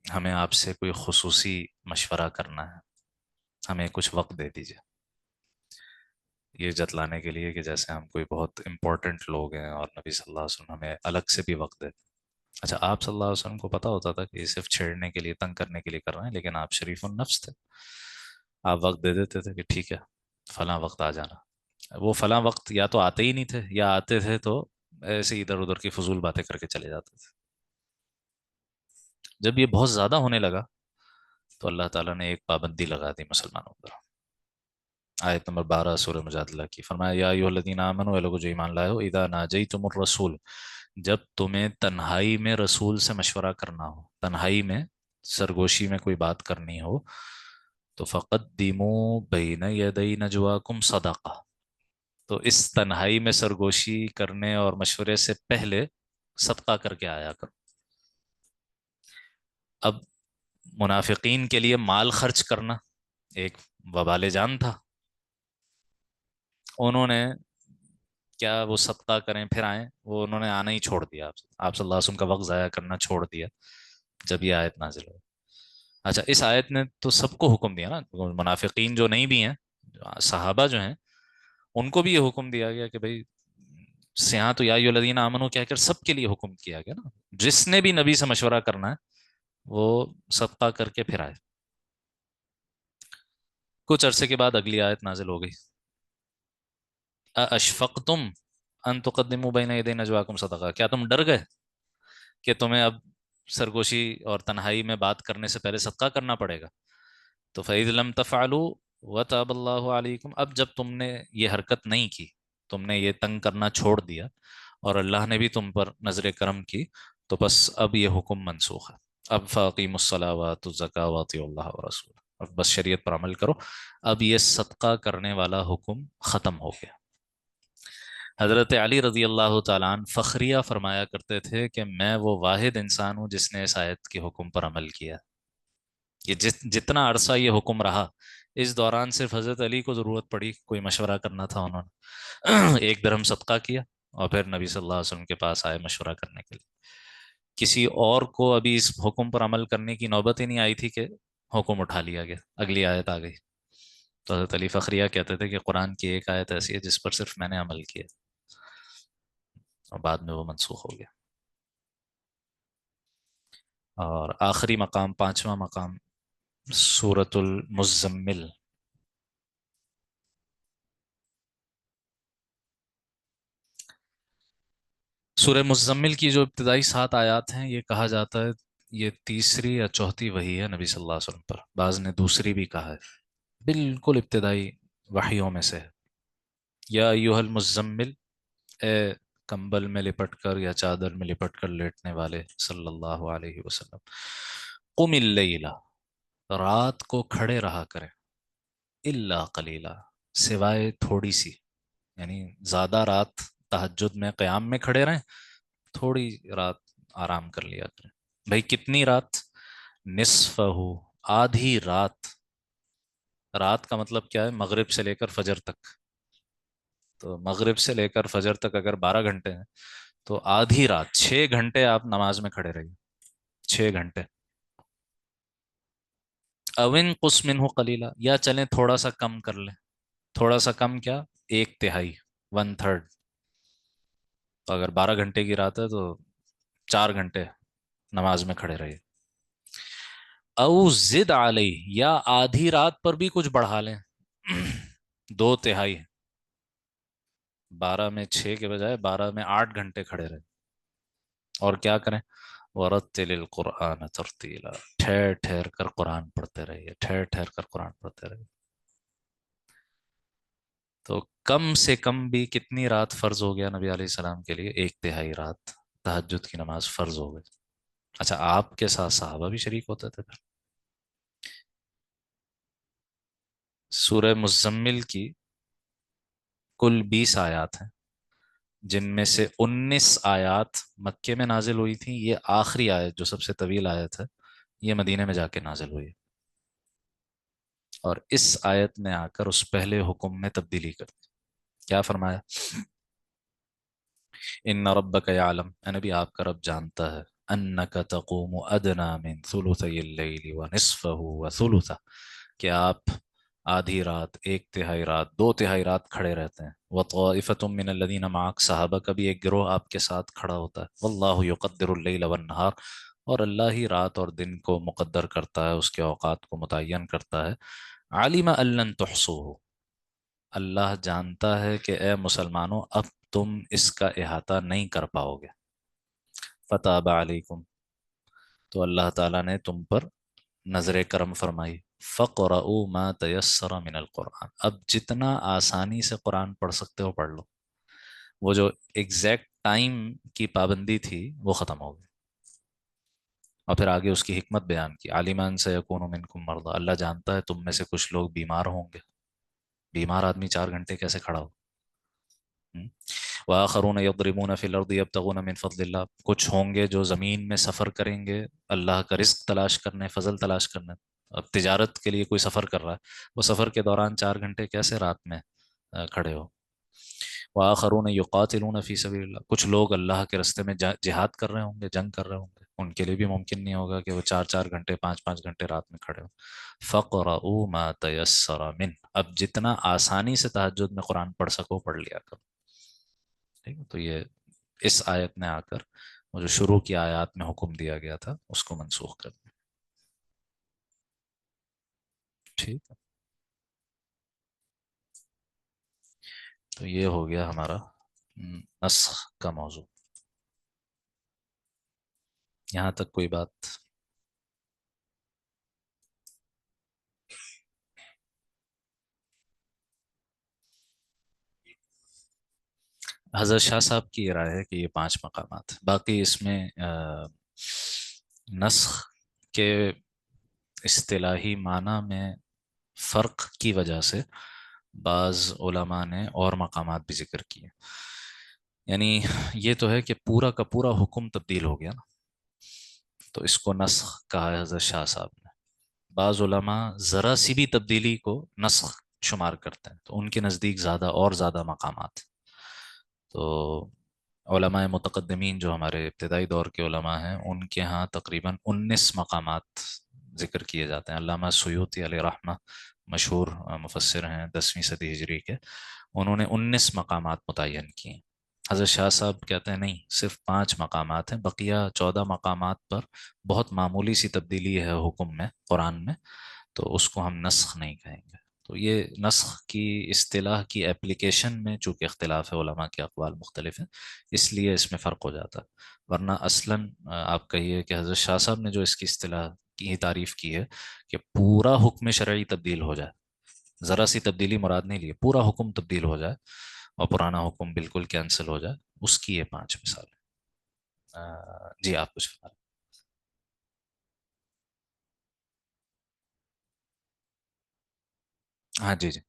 ہمیں آپ سے کوئی خصوصی مشورہ کرنا ہے، ہمیں کچھ وقت دے دیجیے، یہ جتلانے کے لیے کہ جیسے ہم کوئی بہت امپورٹنٹ لوگ ہیں، اور نبی صلی اللہ علیہ وسلم ہمیں الگ سے بھی وقت دے۔ اچھا، آپ صلی اللہ علیہ وسلم کو پتا ہوتا تھا کہ یہ صرف چھیڑنے کے لیے، تنگ کرنے کے لیے کر رہے ہیں، لیکن آپ شریف النفس تھے، آپ وقت دے دیتے تھے کہ ٹھیک ہے فلاں وقت آ جانا۔ وہ فلاں وقت یا تو آتے ہی نہیں تھے، یا آتے تھے تو ایسے ادھر ادھر کی فضول باتیں کر کے چلے جاتے تھے۔ جب یہ بہت زیادہ ہونے لگا تو اللہ تعالیٰ نے ایک پابندی لگا دی مسلمانوں پر، آیت نمبر 12 سورہ مجادلہ کی، فرمایا یا ایھا الذین آمنوا، اے لوگو جو ایمان لائے ہو، اذا ناجیتم الرسول، جب تمہیں تنہائی میں رسول سے مشورہ کرنا ہو، تنہائی میں سرگوشی میں کوئی بات کرنی ہو، تو فقدموا بین یدی نجواکم صدقہ، تو اس تنہائی میں سرگوشی کرنے اور مشورے سے پہلے صدقہ کر کے آیا کرو۔ اب منافقین کے لیے مال خرچ کرنا ایک وبال جان تھا، انہوں نے کیا وہ صدقہ کریں پھر آئیں، وہ انہوں نے آنا ہی چھوڑ دیا، آپ صلی اللہ علیہ وسلم کا وقت ضائع کرنا چھوڑ دیا جب یہ آیت نازل ہوئی۔ اچھا، اس آیت نے تو سب کو حکم دیا نا، منافقین جو نہیں بھی ہیں، صحابہ جو ہیں، ان کو بھی یہ حکم دیا گیا کہ بھائی سیاح تو یا الذین آمنو کہہ کر سب کے لیے حکم کیا گیا نا، جس نے بھی نبی سے مشورہ کرنا ہے وہ صدقہ کر کے پھر آئے۔ کچھ عرصے کے بعد اگلی آیت نازل ہو گئی، اشفقتم ان تقدموا بین یدی نجواکم صدقہ، کیا تم ڈر گئے کہ تمہیں اب سرگوشی اور تنہائی میں بات کرنے سے پہلے صدقہ کرنا پڑے گا؟ تو فَإِذْ لَمْ تَفْعَلُوا وَتَابَ اللَّهُ عَلَيْكُمْ، اب جب تم نے یہ حرکت نہیں کی، تم نے یہ تنگ کرنا چھوڑ دیا، اور اللہ نے بھی تم پر نظر کرم کی، تو بس اب یہ حکم منسوخ ہے، اب فَأَقِيمُوا الصَّلَاةَ وَآتُوا الزَّكَاةَ وَأَطِيعُوا اللَّهَ وَرَسُولَهُ، اب بس شریعت پر عمل کرو، اب یہ صدقہ کرنے والا حکم ختم ہو گیا۔ حضرت علی رضی اللہ تعالیٰ عنہ فخریہ فرمایا کرتے تھے کہ میں وہ واحد انسان ہوں جس نے اس آیت کے حکم پر عمل کیا، یہ جتنا عرصہ یہ حکم رہا، اس دوران صرف حضرت علی کو ضرورت پڑی، کوئی مشورہ کرنا تھا، انہوں نے ایک درہم صدقہ کیا، اور پھر نبی صلی اللہ علیہ وسلم کے پاس آئے مشورہ کرنے کے لیے۔ کسی اور کو ابھی اس حکم پر عمل کرنے کی نوبت ہی نہیں آئی تھی کہ حکم اٹھا لیا گیا، اگلی آیت آ گئی۔ تو حضرت علی فخریہ کہتے تھے کہ قرآن کی ایک آیت ایسی ہے جس پر صرف میں نے عمل کیا، اور بعد میں وہ منسوخ ہو گیا۔ اور آخری مقام، پانچواں مقام، سورۃ المزمل۔ سورہ مزمل کی جو ابتدائی 7 آیات ہیں، یہ کہا جاتا ہے یہ تیسری یا چوتھی وحی ہے نبی صلی اللہ علیہ وسلم پر، بعض نے دوسری بھی کہا ہے، بالکل ابتدائی وحیوں میں سے ہے۔ یا ایھا المزمل، اے کمبل میں لپٹ کر یا چادر میں لپٹ کر لیٹنے والے صلی اللہ علیہ وسلم، قم اللیل، رات کو کھڑے رہا کریں، الا قلیلا، سوائے تھوڑی سی، یعنی زیادہ رات تہجد میں قیام میں کھڑے رہیں، تھوڑی رات آرام کر لیا کریں۔ بھئی کتنی رات؟ نصفہ، آدھی رات۔ رات کا مطلب کیا ہے؟ مغرب سے لے کر فجر تک۔ تو مغرب سے لے کر فجر تک اگر 12 گھنٹے ہیں تو آدھی رات 6 گھنٹے آپ نماز میں کھڑے رہیے، 6 گھنٹے۔ اوین قس منہ قلیلا، یا چلیں تھوڑا سا کم کر لیں، تھوڑا سا کم کیا؟ 1/3، 1/3۔ تو اگر 12 گھنٹے کی رات ہے تو 4 گھنٹے نماز میں کھڑے رہیے۔ او زد علیہ، یا آدھی رات پر بھی کچھ بڑھا لیں، 2/3، 12 میں 6 کے بجائے 12 میں 8 گھنٹے کھڑے رہے، اور کیا کریں؟ وَرَتِّلِ الْقُرْآنَ تَرْتِيلًا، ٹھہر ٹھہر کر قرآن پڑھتے رہیے، ٹھہر ٹھہر کر قرآن پڑھتے رہیے۔ تو کم سے کم بھی کتنی رات فرض ہو گیا نبی علیہ السلام کے لیے؟ 1/3 رات تہجد کی نماز فرض ہو گئی۔ اچھا، آپ کے ساتھ صحابہ بھی شریک ہوتے تھے پھر؟ سورہ مزمل کی کل 20 آیات ہیں، جن میں سے 19 آیات مکے میں نازل ہوئی تھیں، یہ آخری آیت جو سب سے طویل آیت ہے یہ مدینے میں جا کے نازل ہوئی، اور اس آیت نے آ کر اس پہلے حکم میں تبدیلی کر دی۔ کیا فرمایا؟ ان ربک یعلم، اے نبی آپ کا رب جانتا ہے، انک تقوم ادنا من ثلثی اللیل ونصفہ وثلثہ، کہ آپ آدھی رات، 1/3 رات، 2/3 رات کھڑے رہتے ہیں۔ وطائفۃ من الذین معک، صحابہ کا بھی ایک گروہ آپ کے ساتھ کھڑا ہوتا ہے۔ واللہ یقدر اللیل والنہار، اور اللہ ہی رات اور دن کو مقدر کرتا ہے، اس کے اوقات کو متعین کرتا ہے۔ علم ان لن تحصوہ، اللہ جانتا ہے کہ اے مسلمانوں اب تم اس کا احاطہ نہیں کر پاؤ گے۔ فتاب علیکم، تو اللہ تعالیٰ نے تم پر نظر کرم فرمائی۔ فقرؤوا ما تیسر من القرآن، اب جتنا آسانی سے قرآن پڑھ سکتے ہو پڑھ لو۔ وہ جو ایگزیکٹ ٹائم کی پابندی تھی وہ ختم ہو گئی، اور پھر آگے اس کی حکمت بیان کی۔ عالم ان سیکون منکم مرضی، اللہ جانتا ہے تم میں سے کچھ لوگ بیمار ہوں گے۔ بیمار آدمی 4 گھنٹے کیسے کھڑا ہو؟ وآخرون یضربون فی الارض یبتغون من فضل اللہ، کچھ ہوں گے جو زمین میں سفر کریں گے اللہ کا رزق تلاش کرنے، فضل تلاش کرنے۔ اب تجارت کے لیے کوئی سفر کر رہا ہے، وہ سفر کے دوران 4 گھنٹے کیسے رات میں کھڑے ہو؟ وآخرون یقاتلون فی سبیل اللہ، کچھ لوگ اللہ کے رستے میں جہاد کر رہے ہوں گے، جنگ کر رہے ہوں گے، ان کے لیے بھی ممکن نہیں ہوگا کہ وہ 4 4 گھنٹے، 5 5 گھنٹے رات میں کھڑے ہوں۔ فقرؤوا ما تیسر من، اب جتنا آسانی سے تہجد میں قرآن پڑھ سکو پڑھ لیا کرو۔ ٹھیک ہے، تو یہ اس آیت نے آ کر وہ جو شروع کی آیات میں حکم دیا گیا تھا اس کو منسوخ کر دیا۔ ٹھیک ہے، تو یہ ہو گیا ہمارا نسخ کا موضوع۔ یہاں تک کوئی بات؟ حضرت شاہ صاحب کی یہ رائے ہے کہ یہ 5 مقامات، باقی اس میں نسخ کے اصطلاحی معنی میں فرق کی وجہ سے بعض علماء نے اور مقامات بھی ذکر کیے۔ یعنی یہ تو ہے کہ پورا کا پورا حکم تبدیل ہو گیا نا، تو اس کو نسخ کہا ہے حضرت شاہ صاحب نے۔ بعض علماء ذرا سی بھی تبدیلی کو نسخ شمار کرتے ہیں، تو ان کے نزدیک زیادہ اور زیادہ مقامات۔ تو علماء متقدمین جو ہمارے ابتدائی دور کے علماء ہیں، ان کے ہاں تقریباً 19 مقامات ذکر کیے جاتے ہیں۔ علامہ سیوطی علیہ رحمہ مشہور مفسر ہیں 10ویں صدی ہجری کے، انہوں نے 19 مقامات متعین کیے ہیں۔ حضرت شاہ صاحب کہتے ہیں نہیں، صرف 5 مقامات ہیں، بقیہ 14 مقامات پر بہت معمولی سی تبدیلی ہے حکم میں، قرآن میں، تو اس کو ہم نسخ نہیں کہیں گے۔ تو یہ نسخ کی اصطلاح کی ایپلیکیشن میں چونکہ اختلاف ہے، علماء کے اقوال مختلف ہیں، اس لیے اس میں فرق ہو جاتا ہے، ورنہ اصلاً آپ کہیے کہ حضرت شاہ صاحب نے جو اس کی اصطلاح کی تعریف کی ہے کہ پورا حکم شرعی تبدیل ہو جائے، ذرا سی تبدیلی مراد نہیں لی، پورا حکم تبدیل ہو جائے اور پرانا حکم بالکل کینسل ہو جائے، اس کی یہ 5 مثال ہے۔ جی آپ کچھ فرمائیں۔ ہاں جی جی،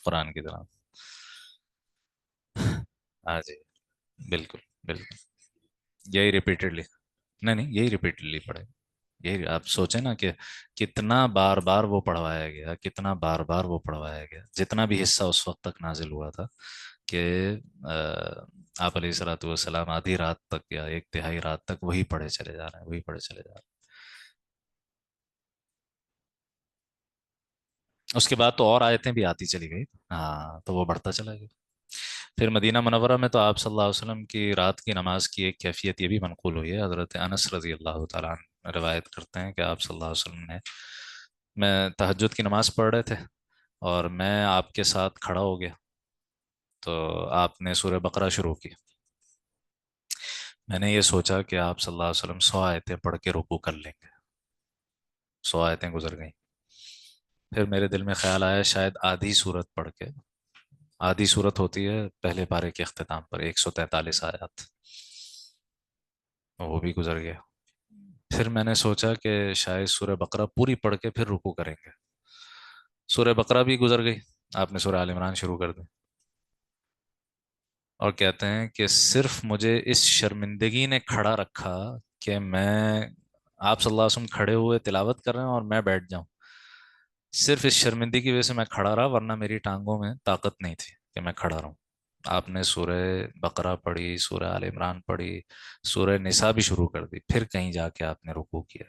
قرآن کی طرح، ہاں جی، بالکل بالکل، یہی ریپیٹڈلی، نہیں نہیں یہی ریپیٹڈلی پڑھے، یہی آپ سوچیں نا کہ کتنا بار بار وہ پڑھوایا گیا، کتنا بار بار وہ پڑھوایا گیا، جتنا بھی حصہ اس وقت تک نازل ہوا تھا کہ آپ علیہ الصلوۃ والسلام آدھی رات تک یا ایک تہائی رات تک وہی پڑھے چلے جا رہے ہیں، وہی پڑھے چلے جا رہے ہیں، اس کے بعد تو اور آیتیں بھی آتی چلی گئی، ہاں تو وہ بڑھتا چلا گیا۔ پھر مدینہ منورہ میں تو آپ صلی اللہ علیہ وسلم کی رات کی نماز کی ایک کیفیت یہ بھی منقول ہوئی ہے، حضرت انس رضی اللہ تعالیٰ عنہ روایت کرتے ہیں کہ آپ صلی اللہ علیہ وسلم نے، میں تہجد کی نماز پڑھ رہے تھے اور میں آپ کے ساتھ کھڑا ہو گیا، تو آپ نے سورہ بقرہ شروع کی، میں نے یہ سوچا کہ آپ صلی اللہ علیہ وسلم 100 آیتیں پڑھ کے رکوع کر لیں گے، 100 آیتیں گزر گئیں، پھر میرے دل میں خیال آیا شاید آدھی صورت پڑھ کے، آدھی صورت ہوتی ہے پہلے پارے کے اختتام پر 143 آیات، وہ بھی گزر گیا، پھر میں نے سوچا کہ شاید سورہ بقرہ پوری پڑھ کے پھر رکوع کریں گے، سورہ بقرہ بھی گزر گئی، آپ نے سورہ آل عمران شروع کر دی، اور کہتے ہیں کہ صرف مجھے اس شرمندگی نے کھڑا رکھا کہ میں، آپ صلی اللہ علیہ وسلم کھڑے ہوئے تلاوت کر رہے ہیں اور میں بیٹھ جاؤں، صرف اس شرمندگی کی وجہ سے میں کھڑا رہا، ورنہ میری ٹانگوں میں طاقت نہیں تھی کہ میں کھڑا رہوں۔ آپ نے سورہ بقرہ پڑھی، سورہ آل عمران پڑھی، سورہ نساء بھی شروع کر دی، پھر کہیں جا کے آپ نے رکوع کیا،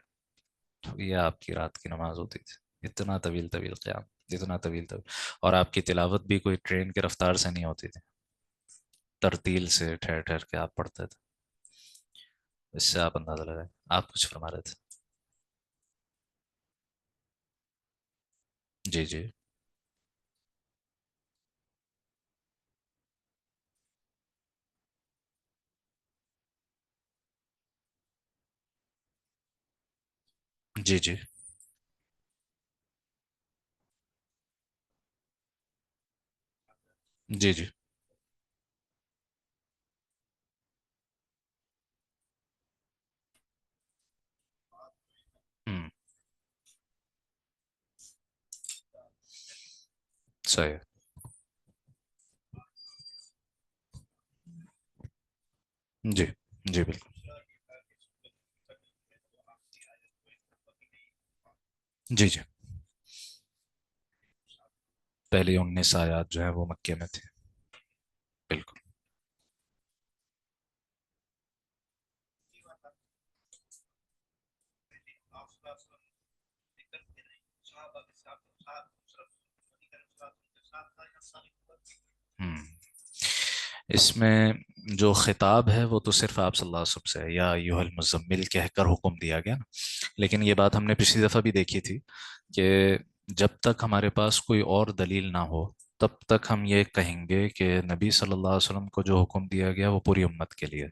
تو یہ آپ کی رات کی نماز ہوتی تھی، اتنا طویل طویل قیام، اتنا طویل طویل، اور آپ کی تلاوت بھی کوئی ٹرین کی رفتار سے نہیں ہوتی تھی، ترتیل سے ٹھہر ٹھہر کے آپ پڑھتے تھے، اس سے آپ اندازہ لگائیں۔ آپ کچھ فرما رہے تھے؟ جی جی جی جی جی جی، ہوں، صحیح ہے، جی جی بالکل، جی جی، پہلی 19 آیات جو ہے وہ مکے میں تھی، بالکل، ہوں، اس میں جو خطاب ہے وہ تو صرف آپ صلی اللہ علیہ وسلم سے ہے، یا ایھا المزمل کہہ کر حکم دیا گیا نا، لیکن یہ بات ہم نے پچھلی دفعہ بھی دیکھی تھی کہ جب تک ہمارے پاس کوئی اور دلیل نہ ہو تب تک ہم یہ کہیں گے کہ نبی صلی اللہ علیہ وسلم کو جو حکم دیا گیا وہ پوری امت کے لیے،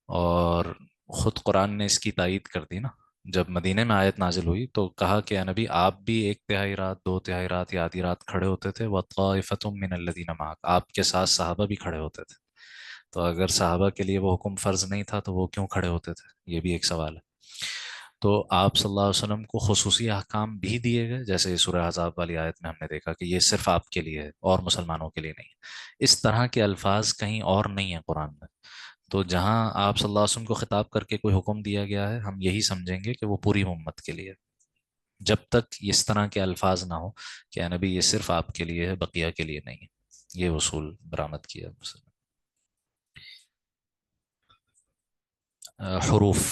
اور خود قرآن نے اس کی تائید کر دی نا، جب مدینے میں آیت نازل ہوئی تو کہا کہ اے نبی آپ بھی ایک تہائی رات، 2 تہائی رات یا آدھی رات کھڑے ہوتے تھے، وَطَائِفَةٌ مِّنَ الَّذِينَ مَعَكَ آپ کے ساتھ صحابہ بھی کھڑے ہوتے تھے، تو اگر صحابہ کے لیے وہ حکم فرض نہیں تھا تو وہ کیوں کھڑے ہوتے تھے، یہ بھی ایک سوال ہے۔ تو آپ صلی اللہ علیہ وسلم کو خصوصی احکام بھی دیے گئے، جیسے سورہ احزاب والی آیت میں ہم نے دیکھا کہ یہ صرف آپ کے لیے ہے اور مسلمانوں کے لیے نہیں ہے، اس طرح کے الفاظ کہیں اور نہیں ہیں قرآن میں، تو جہاں آپ صلی اللہ علیہ وسلم کو خطاب کر کے کوئی حکم دیا گیا ہے ہم یہی سمجھیں گے کہ وہ پوری امت کے لیے ہے، جب تک اس طرح کے الفاظ نہ ہو کہ اے نبی یہ صرف آپ کے لیے ہے بقیہ کے لیے نہیں ہے، یہ اصول برآمد کیا حروف،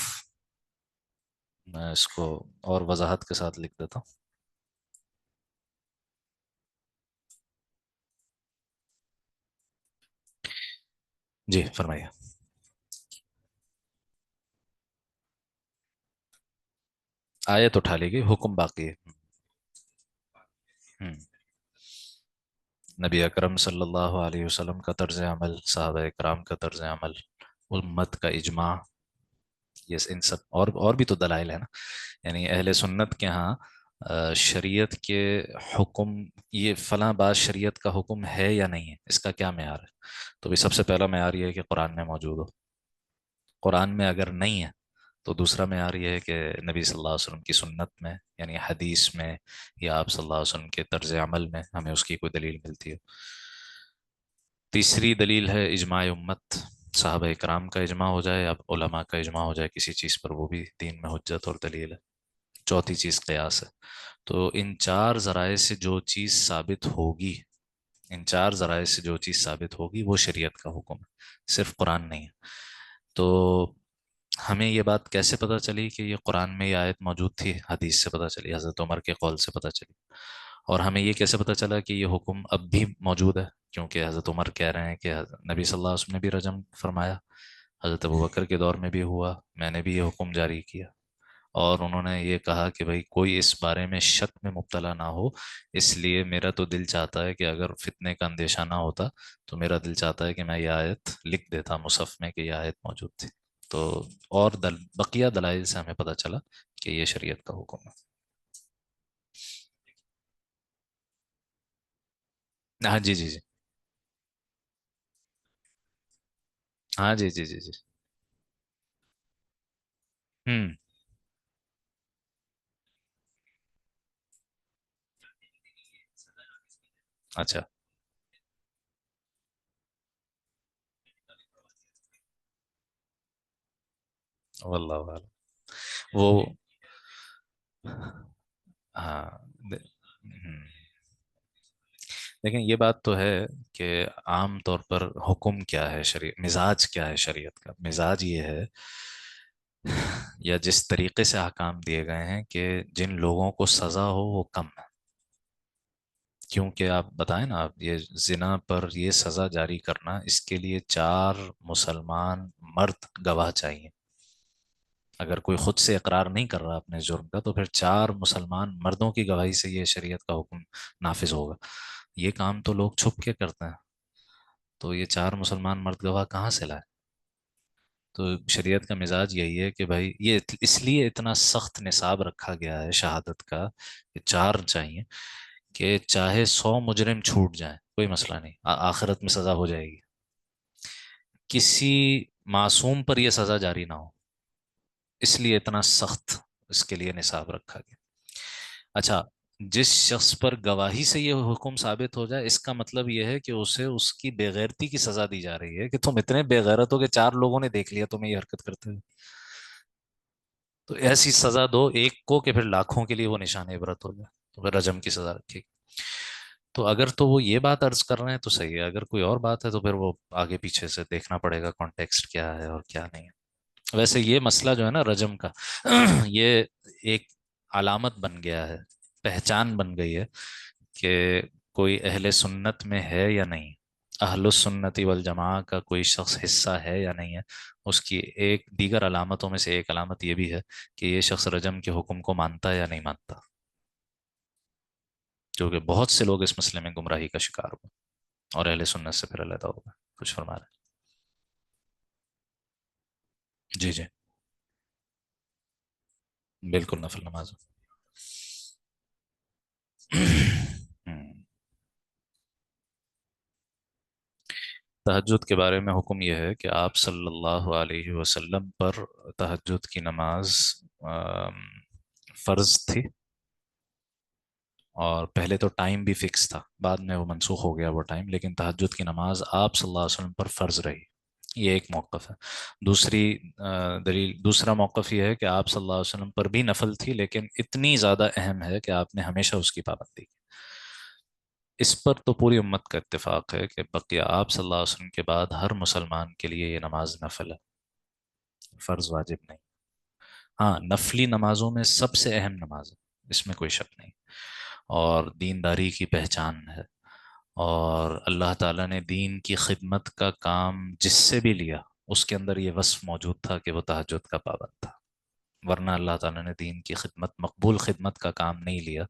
میں اس کو اور وضاحت کے ساتھ لکھ دیتا ہوں، جی فرمائیے۔ آیت اٹھا لی گئی، حکم باقی ہے۔ ہم، نبی اکرم صلی اللہ علیہ وسلم کا طرز عمل، صحابہ اکرام کا طرز عمل، امت کا اجماع، یہ ان سب اور بھی تو دلائل ہے نا۔ یعنی اہل سنت کے ہاں شریعت کے حکم، یہ فلاں بات شریعت کا حکم ہے یا نہیں ہے، اس کا کیا معیار ہے؟ تو بھی سب سے پہلا معیار یہ ہے کہ قرآن میں موجود ہو۔ قرآن میں اگر نہیں ہے تو دوسرا معیار یہ ہے کہ نبی صلی اللہ علیہ وسلم کی سنت میں، یعنی حدیث میں، یا آپ صلی اللہ علیہ وسلم کے طرز عمل میں ہمیں اس کی کوئی دلیل ملتی ہے۔ تیسری دلیل ہے اجماع امت، صحابہ کرام کا اجماع ہو جائے یا علماء کا اجماع ہو جائے کسی چیز پر، وہ بھی دین میں حجت اور دلیل ہے۔ چوتھی چیز قیاس ہے۔ تو ان چار ذرائع سے جو چیز ثابت ہوگی، ان چار ذرائع سے جو چیز ثابت ہوگی وہ شریعت کا حکم ہے، صرف قرآن نہیں ہے۔ تو ہمیں یہ بات کیسے پتہ چلی کہ یہ قرآن میں یہ آیت موجود تھی؟ حدیث سے پتہ چلی، حضرت عمر کے قول سے پتہ چلی۔ اور ہمیں یہ کیسے پتہ چلا کہ یہ حکم اب بھی موجود ہے؟ کیونکہ حضرت عمر کہہ رہے ہیں کہ نبی صلی اللہ علیہ وسلم نے بھی رجم فرمایا، حضرت ابوبکر کے دور میں بھی ہوا، میں نے بھی یہ حکم جاری کیا، اور انہوں نے یہ کہا کہ بھائی کوئی اس بارے میں شک میں مبتلا نہ ہو، اس لیے میرا تو دل چاہتا ہے کہ اگر فتنے کا اندیشہ نہ ہوتا تو میرا دل چاہتا ہے کہ میں یہ آیت لکھ دیتا مصحف میں کہ یہ آیت موجود تھی۔ تو اور بقیہ دلائل سے ہمیں پتہ چلا کہ یہ شریعت کا حکم ہے۔ ہاں جی جی جی، ہاں جی جی جی جی، ہوں، اچھا، واللہ اعلم۔ وہ ہاں ہم، لیکن یہ بات تو ہے کہ عام طور پر حکم کیا ہے شریعت، مزاج کیا ہے شریعت کا؟ مزاج یہ ہے یا جس طریقے سے احکام دیے گئے ہیں کہ جن لوگوں کو سزا ہو وہ کم ہے۔ کیونکہ آپ بتائیں نا، آپ یہ زنا پر یہ سزا جاری کرنا، اس کے لیے چار مسلمان مرد گواہ چاہیے۔ اگر کوئی خود سے اقرار نہیں کر رہا اپنے جرم کا تو پھر چار مسلمان مردوں کی گواہی سے یہ شریعت کا حکم نافذ ہوگا۔ یہ کام تو لوگ چھپ کے کرتے ہیں، تو یہ چار مسلمان مرد گواہ کہاں سے لائے؟ تو شریعت کا مزاج یہی ہے کہ بھائی یہ اس لیے اتنا سخت نصاب رکھا گیا ہے شہادت کا کہ چار چاہیے، کہ چاہے 100 مجرم چھوٹ جائیں کوئی مسئلہ نہیں، آخرت میں سزا ہو جائے گی، کسی معصوم پر یہ سزا جاری نہ ہو، اس لیے اتنا سخت اس کے لیے نصاب رکھا گیا۔ اچھا، جس شخص پر گواہی سے یہ حکم ثابت ہو جائے، اس کا مطلب یہ ہے کہ اسے اس کی بے غیرتی کی سزا دی جا رہی ہے کہ تم اتنے بے غیرت ہو کہ چار لوگوں نے دیکھ لیا تمہیں یہ حرکت کرتے ہوئے، تو ایسی سزا دو ایک کو کہ پھر لاکھوں کے لیے وہ نشان عبرت ہو جائے، تو پھر رجم کی سزا رکھے گی۔ تو اگر تو وہ یہ بات عرض کر رہے ہیں تو صحیح ہے، اگر کوئی اور بات ہے تو پھر وہ آگے پیچھے سے دیکھنا پڑے گا کانٹیکسٹ کیا ہے اور کیا نہیں ہے۔ ویسے یہ مسئلہ جو ہے نا رجم کا، یہ ایک علامت بن گیا ہے، پہچان بن گئی ہے کہ کوئی اہل سنت میں ہے یا نہیں، اہل السنتی والجماع کا کوئی شخص حصہ ہے یا نہیں ہے۔ اس کی ایک دیگر علامتوں میں سے ایک علامت یہ بھی ہے کہ یہ شخص رجم کے حکم کو مانتا ہے یا نہیں مانتا، کیونکہ بہت سے لوگ اس مسئلے میں گمراہی کا شکار ہوئے اور اہل سنت سے پھر علیحدہ ہو گئے۔ کچھ فرما رہے ہیں؟ جی جی، بالکل نفل نماز ہم، تہجد کے بارے میں حکم یہ ہے کہ آپ صلی اللہ علیہ وسلم پر تہجد کی نماز آم، فرض تھی، اور پہلے تو ٹائم بھی فکس تھا، بعد میں وہ منسوخ ہو گیا وہ ٹائم، لیکن تہجد کی نماز آپ صلی اللہ علیہ وسلم پر فرض رہی۔ یہ ایک موقف ہے۔ دوسری دلیل، دوسرا موقف یہ ہے کہ آپ صلی اللہ علیہ وسلم پر بھی نفل تھی، لیکن اتنی زیادہ اہم ہے کہ آپ نے ہمیشہ اس کی پابندی کی۔ اس پر تو پوری امت کا اتفاق ہے کہ بقیہ آپ صلی اللہ علیہ وسلم کے بعد ہر مسلمان کے لیے یہ نماز نفل ہے، فرض واجب نہیں۔ ہاں، نفلی نمازوں میں سب سے اہم نماز ہے، اس میں کوئی شک نہیں، اور دینداری کی پہچان ہے، اور اللہ تعالیٰ نے دین کی خدمت کا کام جس سے بھی لیا اس کے اندر یہ وصف موجود تھا کہ وہ تہجد کا پابند تھا، ورنہ اللہ تعالیٰ نے دین کی خدمت، مقبول خدمت کا کام نہیں لیا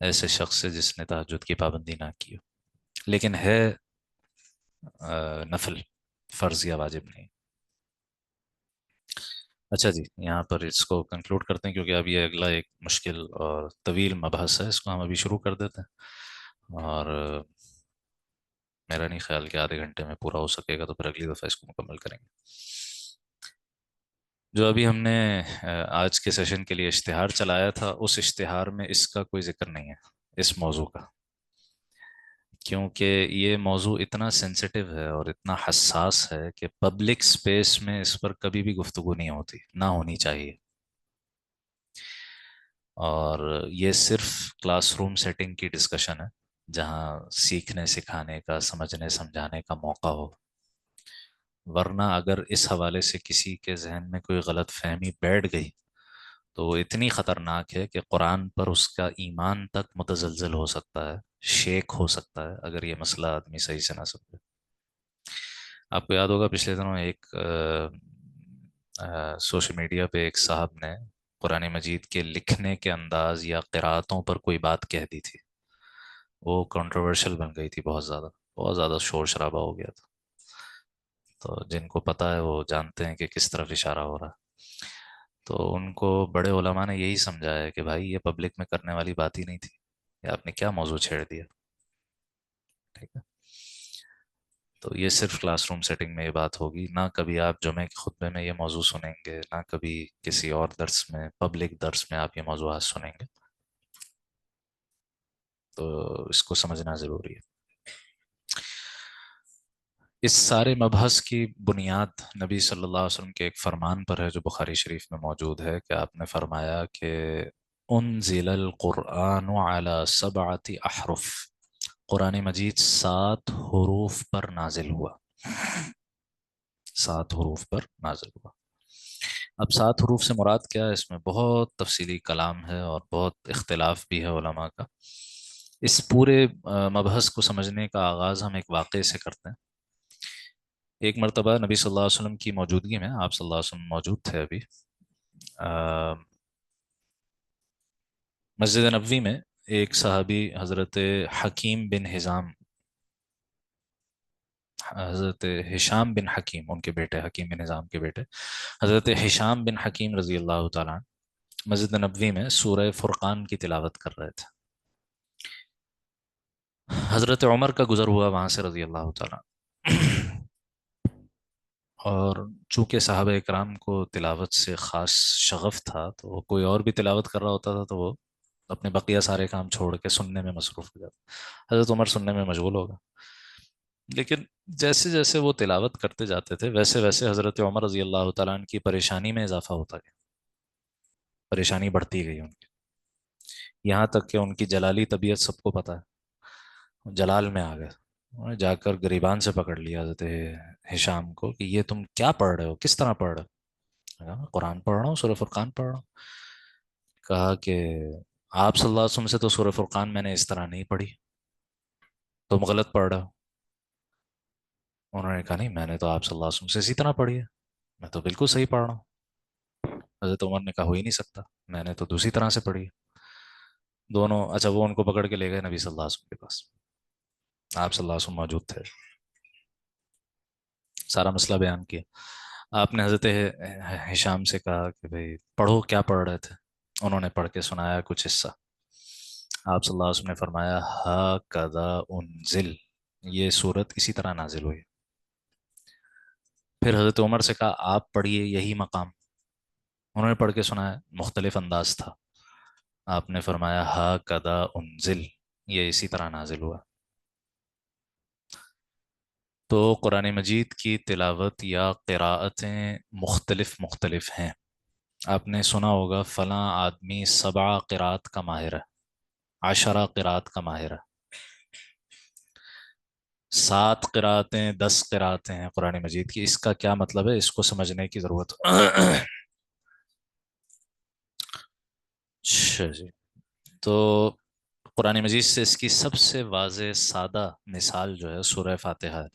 ایسے شخص سے جس نے تہجد کی پابندی نہ کی ہو، لیکن ہے نفل، فرض یا واجب نہیں۔ اچھا جی، یہاں پر اس کو کنکلوڈ کرتے ہیں کیونکہ اب یہ اگلا ایک مشکل اور طویل مبحث ہے، اس کو ہم ابھی شروع کر دیتے ہیں، اور میرا نہیں خیال کہ آدھے گھنٹے میں پورا ہو سکے گا، تو پھر اگلی دفعہ اس کو مکمل کریں گے۔ جو ابھی ہم نے آج کے سیشن کے لیے اشتہار چلایا تھا، اس اشتہار میں اس کا کوئی ذکر نہیں ہے، اس موضوع کا، کیونکہ یہ موضوع اتنا سینسیٹیو ہے اور اتنا حساس ہے کہ پبلک سپیس میں اس پر کبھی بھی گفتگو نہیں ہوتی، نہ ہونی چاہیے، اور یہ صرف کلاس روم سیٹنگ کی ڈسکشن ہے، جہاں سیکھنے سکھانے کا، سمجھنے سمجھانے کا موقع ہو، ورنہ اگر اس حوالے سے کسی کے ذہن میں کوئی غلط فہمی بیٹھ گئی تو وہ اتنی خطرناک ہے کہ قرآن پر اس کا ایمان تک متزلزل ہو سکتا ہے، شیک ہو سکتا ہے، اگر یہ مسئلہ آدمی صحیح سے نہ سمجھے۔ آپ کو یاد ہوگا پچھلے دنوں ایک سوشل میڈیا پہ ایک صاحب نے قرآن مجید کے لکھنے کے انداز یا قرأتوں پر کوئی بات کہہ دی تھی، وہ کنٹروورشل بن گئی تھی، بہت زیادہ شور شرابہ ہو گیا تھا، تو جن کو پتہ ہے وہ جانتے ہیں کہ کس طرف اشارہ ہو رہا ہے۔ تو ان کو بڑے علماء نے یہی سمجھایا کہ بھائی یہ پبلک میں کرنے والی بات ہی نہیں تھی، یہ آپ نے کیا موضوع چھیڑ دیا، ٹھیک ہے؟ تو یہ صرف کلاس روم سیٹنگ میں یہ بات ہوگی، نہ کبھی آپ جمعہ کے خطبے میں یہ موضوع سنیں گے، نہ کبھی کسی اور درس میں، پبلک درس میں آپ یہ موضوعات سنیں گے، تو اس کو سمجھنا ضروری ہے۔ اس سارے مبحث کی بنیاد نبی صلی اللہ علیہ وسلم کے ایک فرمان پر ہے جو بخاری شریف میں موجود ہے، کہ آپ نے فرمایا کہ انزل القرآن علی سبعۃ احرف، قرآن مجید 7 حروف پر نازل ہوا، 7 حروف پر نازل ہوا۔ اب 7 حروف سے مراد کیا ہے، اس میں بہت تفصیلی کلام ہے اور بہت اختلاف بھی ہے علماء کا۔ اس پورے مبحث کو سمجھنے کا آغاز ہم ایک واقعے سے کرتے ہیں۔ ایک مرتبہ نبی صلی اللہ علیہ وسلم کی موجودگی میں، آپ صلی اللہ علیہ وسلم موجود تھے ابھی، مسجد نبوی میں ایک صحابی حضرت حکیم بن حزام، حضرت ہشام بن حکیم، ان کے بیٹے، حکیم بن حزام کے بیٹے حضرت ہشام بن حکیم رضی اللہ تعالیٰ عنہ، مسجد نبوی میں سورہ فرقان کی تلاوت کر رہے تھے۔ حضرت عمر کا گزر ہوا وہاں سے رضی اللہ تعالیٰ عنہ، اور چونکہ صحابہ اکرام کو تلاوت سے خاص شغف تھا، تو وہ کوئی اور بھی تلاوت کر رہا ہوتا تھا تو وہ اپنے بقیہ سارے کام چھوڑ کے سننے میں مصروف ہو جاتا۔ حضرت عمر سننے میں مشغول ہوگا، لیکن جیسے جیسے وہ تلاوت کرتے جاتے تھے ویسے ویسے حضرت عمر رضی اللہ تعالیٰ عنہ کی پریشانی میں اضافہ ہوتا گیا، پریشانی بڑھتی گئی ان کی، یہاں تک کہ ان کی جلالی طبیعت سب کو پتہ ہے، جلال میں آ گئے، انہوں نے جا کر گریبان سے پکڑ لیا حضرت ہشام کو کہ یہ تم کیا پڑھ رہے ہو، کس طرح پڑھ رہے ہو؟ کہا، قرآن پڑھ رہا ہوں، سورہ فرقان پڑھ رہا ہوں۔ کہا کہ آپ صلی اللہ علیہ وسلم سے تو سورہ فرقان میں نے اس طرح نہیں پڑھی، تم غلط پڑھ رہے ہو۔ انہوں نے کہا نہیں، میں نے تو آپ صلی اللہ علیہ وسلم سے اسی طرح پڑھی ہے، میں تو بالکل صحیح پڑھ رہا ہوں۔ حضرت عمر نے کہا ہو ہی نہیں سکتا، میں نے تو دوسری طرح سے پڑھی ہے۔ دونوں، اچھا، وہ ان کو پکڑ کے لے گئے نبی صلی اللہ علیہ وسلم کے پاس، آپ صلی اللہ علیہ وسلم موجود تھے، سارا مسئلہ بیان کیا۔ آپ نے حضرت ہشام سے کہا کہ بھئی پڑھو، کیا پڑھ رہے تھے؟ انہوں نے پڑھ کے سنایا کچھ حصہ۔ آپ صلی اللہ علیہ وسلم نے فرمایا ہَکَذَا انزل، یہ صورت اسی طرح نازل ہوئی۔ پھر حضرت عمر سے کہا آپ پڑھیے یہی مقام، انہوں نے پڑھ کے سنایا، مختلف انداز تھا۔ آپ نے فرمایا ہَکَذَا انزل، یہ اسی طرح نازل ہوا۔ تو قرآن مجید کی تلاوت یا قراءتیں مختلف ہیں۔ آپ نے سنا ہوگا فلاں آدمی 7 قراءت کا ماہر ہے، 10 قراءت کا ماہر ہے، 7 قراءتیں، 10 قراءتیں ہیں قرآن مجید کی۔ اس کا کیا مطلب ہے، اس کو سمجھنے کی ضرورت اچھا جی، تو قرآن مجید سے اس کی سب سے واضح سادہ مثال جو ہے سورہ فاتحہ ہے۔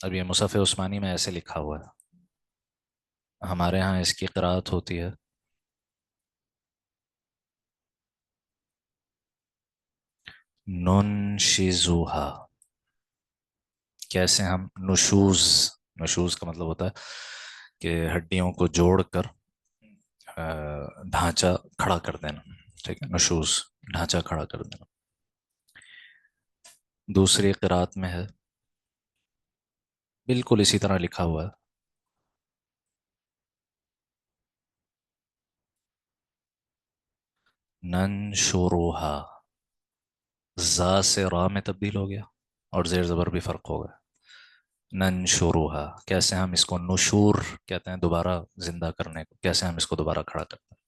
اب یہ مصحف عثمانی میں ایسے لکھا ہوا ہے، ہمارے ہاں اس کی قراءت ہوتی ہے نون شیزوہا. کیسے ہم نشوز، نشوز کا مطلب ہوتا ہے کہ ہڈیوں کو جوڑ کر ڈھانچہ کھڑا کر دینا. ٹھیک ہے، نشوز ڈھانچہ کھڑا کر دینا. دوسری قرات میں ہے بالکل اسی طرح لکھا ہوا ہے، نن شوروہا. زا سے را میں تبدیل ہو گیا اور زیر زبر بھی فرق ہو گیا. نن شوروہا، کیسے ہم اس کو نشور کہتے ہیں، دوبارہ زندہ کرنے کو، کیسے ہم اس کو دوبارہ کھڑا کرتے ہیں.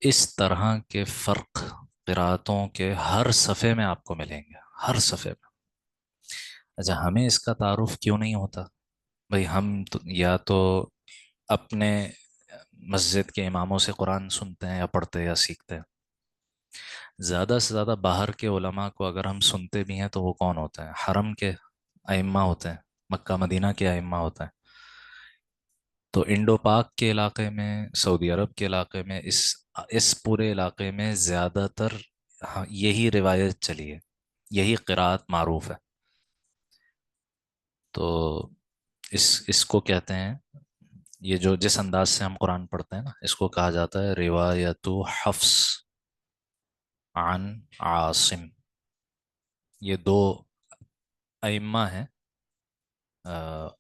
اس طرح کے فرق قراتوں کے ہر صفحے میں آپ کو ملیں گے، ہر صفحے میں. اچھا، ہمیں اس کا تعارف کیوں نہیں ہوتا؟ بھئی ہم تو یا تو اپنے مسجد کے اماموں سے قرآن سنتے ہیں یا پڑھتے یا سیکھتے ہیں. زیادہ سے زیادہ باہر کے علماء کو اگر ہم سنتے بھی ہیں تو وہ کون ہوتے ہیں؟ حرم کے ائمہ ہوتے ہیں، مکہ مدینہ کے ائمہ ہوتے ہیں. تو انڈو پاک کے علاقے میں، سعودی عرب کے علاقے میں، اس پورے علاقے میں زیادہ تر یہی روایت چلی ہے، یہی قرات معروف ہے. تو اس کو کہتے ہیں، یہ جو جس انداز سے ہم قرآن پڑھتے ہیں نا، اس کو کہا جاتا ہے روایت حفص عن عاصم. یہ دو ائمہ ہیں،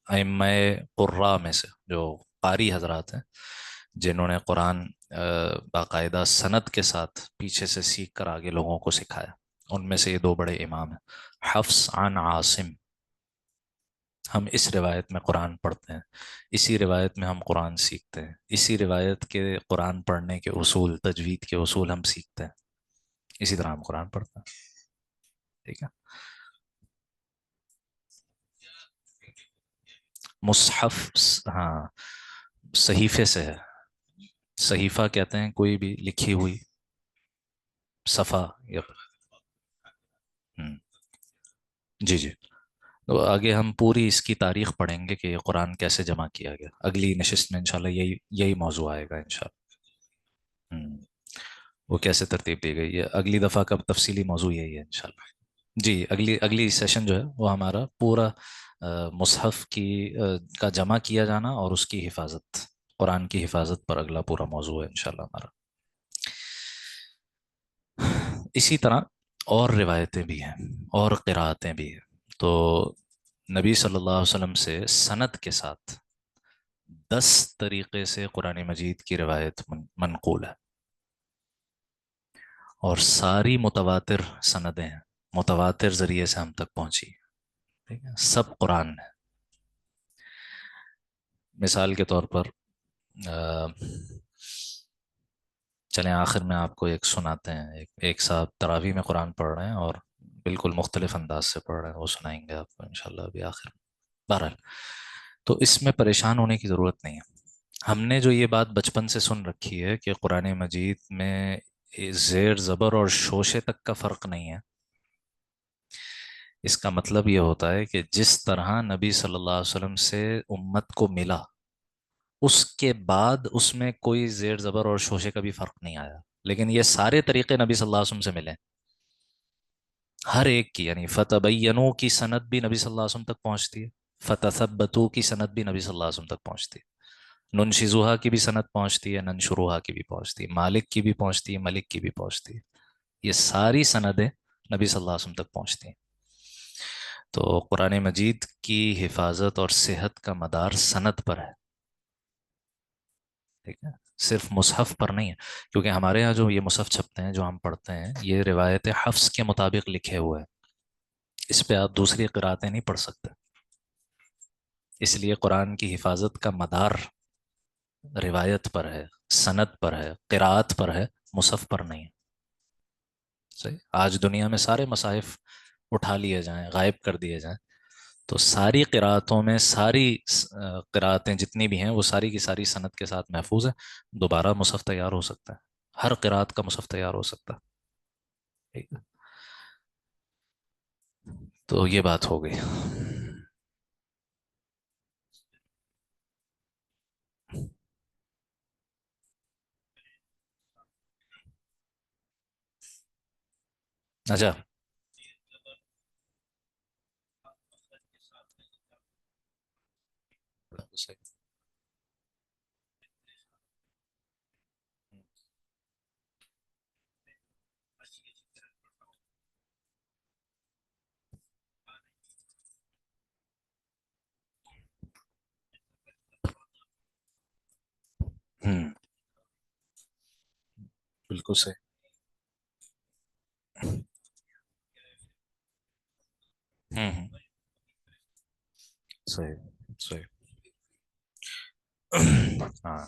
ائمہ قراء میں سے، جو قاری حضرات ہیں، جنہوں نے قرآن باقاعدہ سند کے ساتھ پیچھے سے سیکھ کر آگے لوگوں کو سکھایا. ان میں سے یہ دو بڑے امام ہیں، حفص عن عاصم. ہم اس روایت میں قرآن پڑھتے ہیں، اسی روایت میں ہم قرآن سیکھتے ہیں، اسی روایت کے قرآن پڑھنے کے اصول، تجوید کے اصول ہم سیکھتے ہیں، اسی طرح ہم قرآن پڑھتے ہیں. ٹھیک ہے. مصحف، ہاں، صحیفے سے ہے. صحیفہ کہتے ہیں کوئی بھی لکھی ہوئی صفحہ یا ہم، جی جی. تو آگے ہم پوری اس کی تاریخ پڑھیں گے کہ یہ قرآن کیسے جمع کیا گیا. اگلی نشست میں انشاءاللہ یہی موضوع آئے گا انشاءاللہ. وہ کیسے ترتیب دی گئی ہے، اگلی دفعہ کا تفصیلی موضوع یہی ہے انشاءاللہ. جی، اگلی سیشن جو ہے وہ ہمارا پورا مصحف کا جمع کیا جانا اور اس کی حفاظت، قرآن کی حفاظت پر اگلا پورا موضوع ہے انشاءاللہ ہمارا. اسی طرح اور روایتیں بھی ہیں اور قرآتیں بھی ہیں. تو نبی صلی اللہ علیہ وسلم سے سند کے ساتھ 10 طریقے سے قرآن مجید کی روایت منقول ہے، اور ساری متواتر سندیں ہیں، متواتر ذریعے سے ہم تک پہنچی. ٹھیک ہے، سب قرآن ہے. مثال کے طور پر چلیں آخر میں آپ کو ایک سناتے ہیں. ایک صاحب تراویح میں قرآن پڑھ رہے ہیں اور بالکل مختلف انداز سے پڑھ رہے ہیں، وہ سنائیں گے آپ کو انشاءاللہ ابھی آخر میں. بہرحال، تو اس میں پریشان ہونے کی ضرورت نہیں ہے. ہم نے جو یہ بات بچپن سے سن رکھی ہے کہ قرآن مجید میں زیر زبر اور شوشے تک کا فرق نہیں ہے، اس کا مطلب یہ ہوتا ہے کہ جس طرح نبی صلی اللہ علیہ وسلم سے امت کو ملا، اس کے بعد اس میں کوئی زیر زبر اور شوشے کا بھی فرق نہیں آیا. لیکن یہ سارے طریقے نبی صلی اللہ علیہ وسلم سے ملے، ہر ایک کی. یعنی فتبینو کی سند بھی نبی صلی اللہ علیہ وسلم تک پہنچتی ہے، فتثبتو کی سند بھی نبی صلی اللہ علیہ وسلم تک پہنچتی ہے، ننشزوہا کی بھی سند پہنچتی ہے، ننشروہا کی بھی پہنچتی ہے، مالک کی بھی پہنچتی ہے، ملک کی بھی پہنچتی ہے. یہ ساری سندیں نبی صلی اللہ علیہ وسلم تک پہنچتی ہیں. تو قرآن مجید کی حفاظت اور صحت کا مدار سند پر ہے. ٹھیک ہے، صرف مصحف پر نہیں ہے. کیونکہ ہمارے ہاں جو یہ مصحف چھپتے ہیں، جو ہم پڑھتے ہیں، یہ روایت حفظ کے مطابق لکھے ہوئے ہیں. اس پہ آپ دوسری قراتیں نہیں پڑھ سکتے. اس لیے قرآن کی حفاظت کا مدار روایت پر ہے، سند پر ہے، قرات پر ہے، مصحف پر نہیں. صحیح. آج دنیا میں سارے مصاحف اٹھا لیے جائیں، غائب کر دیے جائیں، تو ساری قراتوں میں ساری قراتیں جتنی بھی ہیں وہ ساری کی ساری سند کے ساتھ محفوظ ہے. دوبارہ مصحف تیار ہو سکتا ہے، ہر قرات کا مصحف تیار ہو سکتا ہے. ٹھیک ہے. تو یہ بات ہو گئی. اچھا. صحیح. ہوں. بالکل صحیح. ہوں. صحیح. صحیح. ہاں.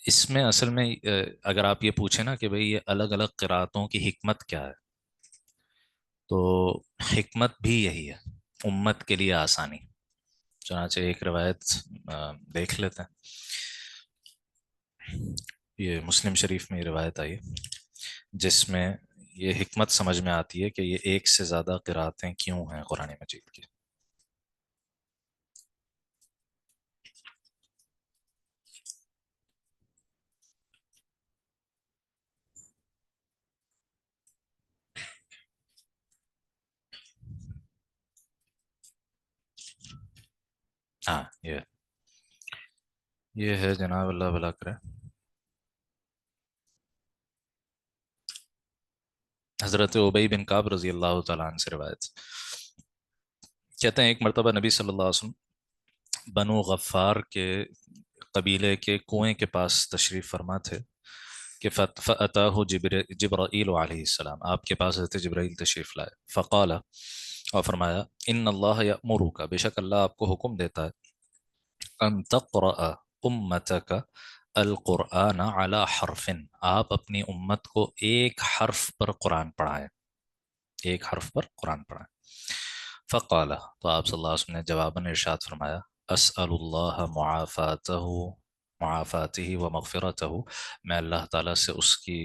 اس میں اصل میں اگر آپ یہ پوچھیں نا کہ بھئی یہ الگ الگ قراتوں کی حکمت کیا ہے، تو حکمت بھی یہی ہے، امت کے لیے آسانی. چنانچہ ایک روایت دیکھ لیتے ہیں. یہ مسلم شریف میں یہ روایت آئی ہے جس میں یہ حکمت سمجھ میں آتی ہے کہ یہ ایک سے زیادہ قراتیں کیوں ہیں قرآن مجید کی. ہاں. یہ ہے جناب، اللہ بھلا کرے. حضرت ابی بن کعب رضی اللہ تعالیٰ عنہ سے روایت، کہتے ہیں ایک مرتبہ نبی صلی اللہ علیہ وسلم بنو غفار کے قبیلے کے کنویں کے پاس تشریف فرما تھے کہ فَأَتَاهُ جبرائیل علیہ السلام، آپ کے پاس حضرت جبرائیل تشریف لائے. فقال، اور فرمایا، ان اللہ یأمرک، بے شک اللہ آپ کو حکم دیتا ہے، ان تقرأ امتک القرآن علی حرف، آپ اپنی امت کو ایک حرف پر قرآن پڑھائیں، ایک حرف پر قرآن پڑھائیں. فقال، تو آپ صلی اللہ علیہ وسلم نے جواباً ارشاد فرمایا، اسأل اللہ معافاتہ و مغفرتہ، میں اللہ تعالیٰ سے اس کی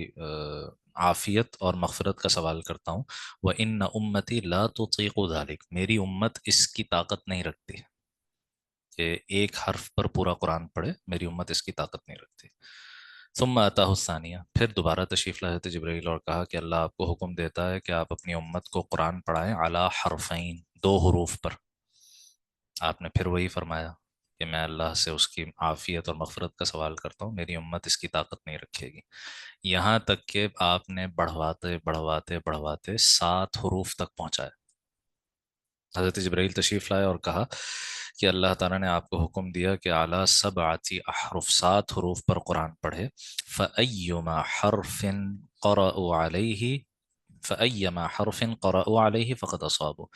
عافیت اور مغفرت کا سوال کرتا ہوں. وَإِنَّ أُمَّتِي لَا تُطِيقُ ذَلِكَ، میری امت اس کی طاقت نہیں رکھتی کہ ایک حرف پر پورا قرآن پڑھے، میری امت اس کی طاقت نہیں رکھتی. ثم اتاہ الثانیہ، پھر دوبارہ تشریف لائے تھے جبرائیل اور کہا کہ اللہ آپ کو حکم دیتا ہے کہ آپ اپنی امت کو قرآن پڑھائیں علی حرفین، دو حروف پر. آپ نے پھر وہی فرمایا کہ میں اللہ سے اس کی عافیت اور مغفرت کا سوال کرتا ہوں، میری امت اس کی طاقت نہیں رکھے گی. یہاں تک کہ آپ نے بڑھواتے بڑھواتے بڑھواتے 7 حروف تک پہنچایا. حضرت جبرائیل تشریف لائے اور کہا کہ اللہ تعالیٰ نے آپ کو حکم دیا کہ اعلیٰ 7 احرف، 7 حروف پر قرآن پڑھے. فَأَيُّمَا حَرْفٍ قَرَأُوا عَلَيْهِ فَأَيَّمَا حَرْفٍ قَرَأُوا عَلَيْهِ فَقَدْ أَصَابُوا،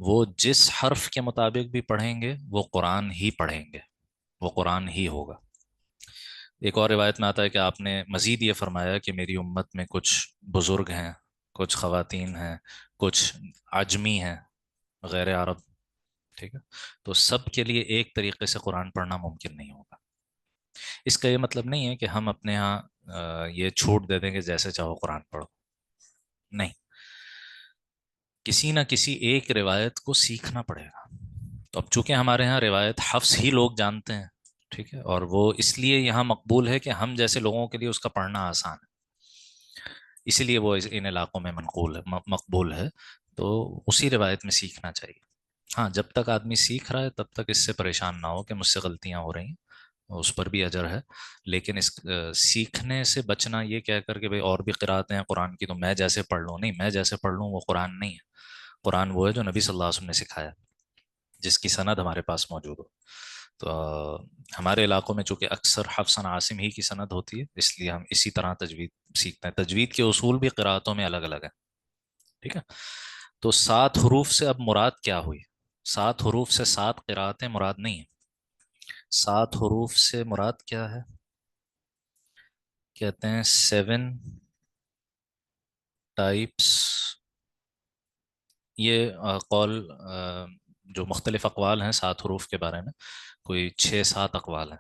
وہ جس حرف کے مطابق بھی پڑھیں گے وہ قرآن ہی پڑھیں گے، وہ قرآن ہی ہوگا. ایک اور روایت میں آتا ہے کہ آپ نے مزید یہ فرمایا کہ میری امت میں کچھ بزرگ ہیں، کچھ خواتین ہیں، کچھ عجمی ہیں، غیر عرب. ٹھیک ہے، تو سب کے لیے ایک طریقے سے قرآن پڑھنا ممکن نہیں ہوگا. اس کا یہ مطلب نہیں ہے کہ ہم اپنے ہاں یہ چھوٹ دے دیں کہ جیسے چاہو قرآن پڑھو. نہیں، کسی نہ کسی ایک روایت کو سیکھنا پڑے گا. تو اب چونکہ ہمارے ہاں روایت حفظ ہی لوگ جانتے ہیں، ٹھیک ہے، اور وہ اس لیے یہاں مقبول ہے کہ ہم جیسے لوگوں کے لیے اس کا پڑھنا آسان ہے، اسی لیے وہ ان علاقوں میں منقول ہے، مقبول ہے. تو اسی روایت میں سیکھنا چاہیے. ہاں، جب تک آدمی سیکھ رہا ہے تب تک اس سے پریشان نہ ہو کہ مجھ سے غلطیاں ہو رہی ہیں، اس پر بھی اجر ہے. لیکن اس سیکھنے سے بچنا یہ کہہ کر کہ بھئی اور بھی قراتیں ہیں قرآن کی تو میں جیسے پڑھ لوں، نہیں، میں جیسے پڑھ لوں وہ قرآن نہیں ہے. قرآن وہ ہے جو نبی صلی اللہ علیہ وسلم نے سکھایا، جس کی سند ہمارے پاس موجود ہو. تو ہمارے علاقوں میں چونکہ اکثر حفص عن عاصم ہی کی سند ہوتی ہے، اس لیے ہم اسی طرح تجوید سیکھتے ہیں. تجوید کے اصول بھی قراتوں میں الگ الگ ہیں. ٹھیک ہے، تو 7 حروف سے اب مراد کیا ہوئی؟ 7 حروف سے 7 قراتیں مراد نہیں ہیں. 7 حروف سے مراد کیا ہے؟ کہتے ہیں 7 ٹائپس. یہ قول جو مختلف اقوال ہیں 7 حروف کے بارے میں، کوئی 6 7 اقوال ہیں.